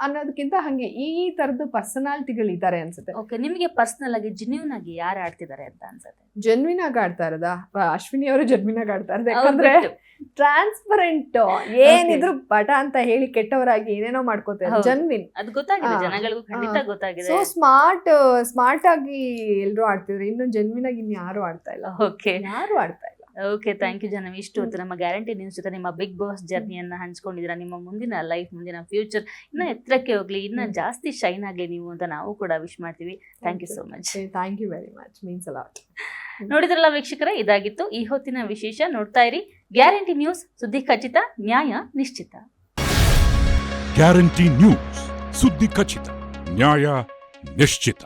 B: ಅನ್ನೋದಕ್ಕಿಂತ ಹಂಗೆ ಈ ತರದ್ದು ಪರ್ಸನಾಲಿಟಿಗಳು ಇದ್ದಾರೆ ಅನ್ಸುತ್ತೆ.
A: ಓಕೆ, ನಿಮಗೆ ಪರ್ಸನಲ್ ಆಗಿ ಜೆನ್ಯೂನ್ ಆಗಿ ಯಾರು ಆಡ್ತಿದ್ದಾರೆ ಅಂತ ಅನ್ಸುತ್ತೆ?
B: ಜೆನ್ವಿನ್ ಆಗಿ ಆಡ್ತಾ ಇರೋದಾ? ಅಶ್ವಿನಿ ಅವರು ಜೆನ್ವಿನ್ ಆಗಿ ಆಡ್ತಾ ಇರೋದು, ಯಾಕಂದ್ರೆ ಟ್ರಾನ್ಸ್ಪರೆಂಟ್, ಏನಿದ್ರು ಬಟ ಅಂತ ಹೇಳಿ ಕೆಟ್ಟವರಾಗಿ ಏನೇನೋ ಮಾಡ್ಕೋತಾರೆ. ಜೆನ್ವಿನ್
A: ಅದು ಗೊತ್ತಾಗಿದೆ, ಜನಗಳಿಗೂ ಖಂಡಿತ ಗೊತ್ತಾಗಿದೆ.
B: ಸೊ ಸ್ಮಾರ್ಟ್ ಆಗಿ ಎಲ್ರು ಆಡ್ತಿದ್ರು, ಇನ್ನು ಜೆನ್ವಿನ್ ಆಗಿ ಇನ್ನು ಯಾರು ಆಡ್ತಾ ಇಲ್ಲ.
A: ಓಕೆ,
B: ಯಾರು ಆಡ್ತಾ ಇಲ್ಲ.
A: Okay, thank you Jahnavi. ಇಷ್ಟು ಹೊತ್ತು ನಮ್ಮ ಗ್ಯಾರಂಟಿ ನ್ಯೂಸ್ ಜೊತೆ ನಿಮ್ಮ ಬಿಗ್ ಬಾಸ್ ಜರ್ನಿಯನ್ನ ಹಂಚ್ಕೊಂಡಿದ್ದೀರಾ. ನಿಮ್ಮ ಮುಂದಿನ ಲೈಫ್, ಮುಂದಿನ ಫ್ಯೂಚರ್ ಇನ್ನ ಎತ್ತರಕ್ಕೆ ಹೋಗ್ಲಿ, ಇನ್ನ ಜಾಸ್ತಿ ಶೈನ್ ಆಗ್ಲಿ ನೀವು ಅಂತ ನಾವು ಕೂಡ ವಿಶ್ ಮಾಡ್ತೀವಿ. Thank you so much.
B: Thank you very much, means a lot.
A: ನೋಡಿದ್ರಲ್ಲ ವೀಕ್ಷಕರೇ, ಇದಾಗಿತ್ತು ಈ ಹೊತ್ತಿನ ವಿಶೇಷ. ನೋಡ್ತಾ ಇರಿ ಗ್ಯಾರಂಟಿ ನ್ಯೂಸ್, ಸುದ್ದಿ ಖಚಿತ, ನ್ಯಾಯ ನಿಶ್ಚಿತ.
C: ಗ್ಯಾರಂಟಿ ನ್ಯೂಸ್, ಸುದ್ದಿ ಖಚಿತ, ನ್ಯಾಯ ನಿಶ್ಚಿತ.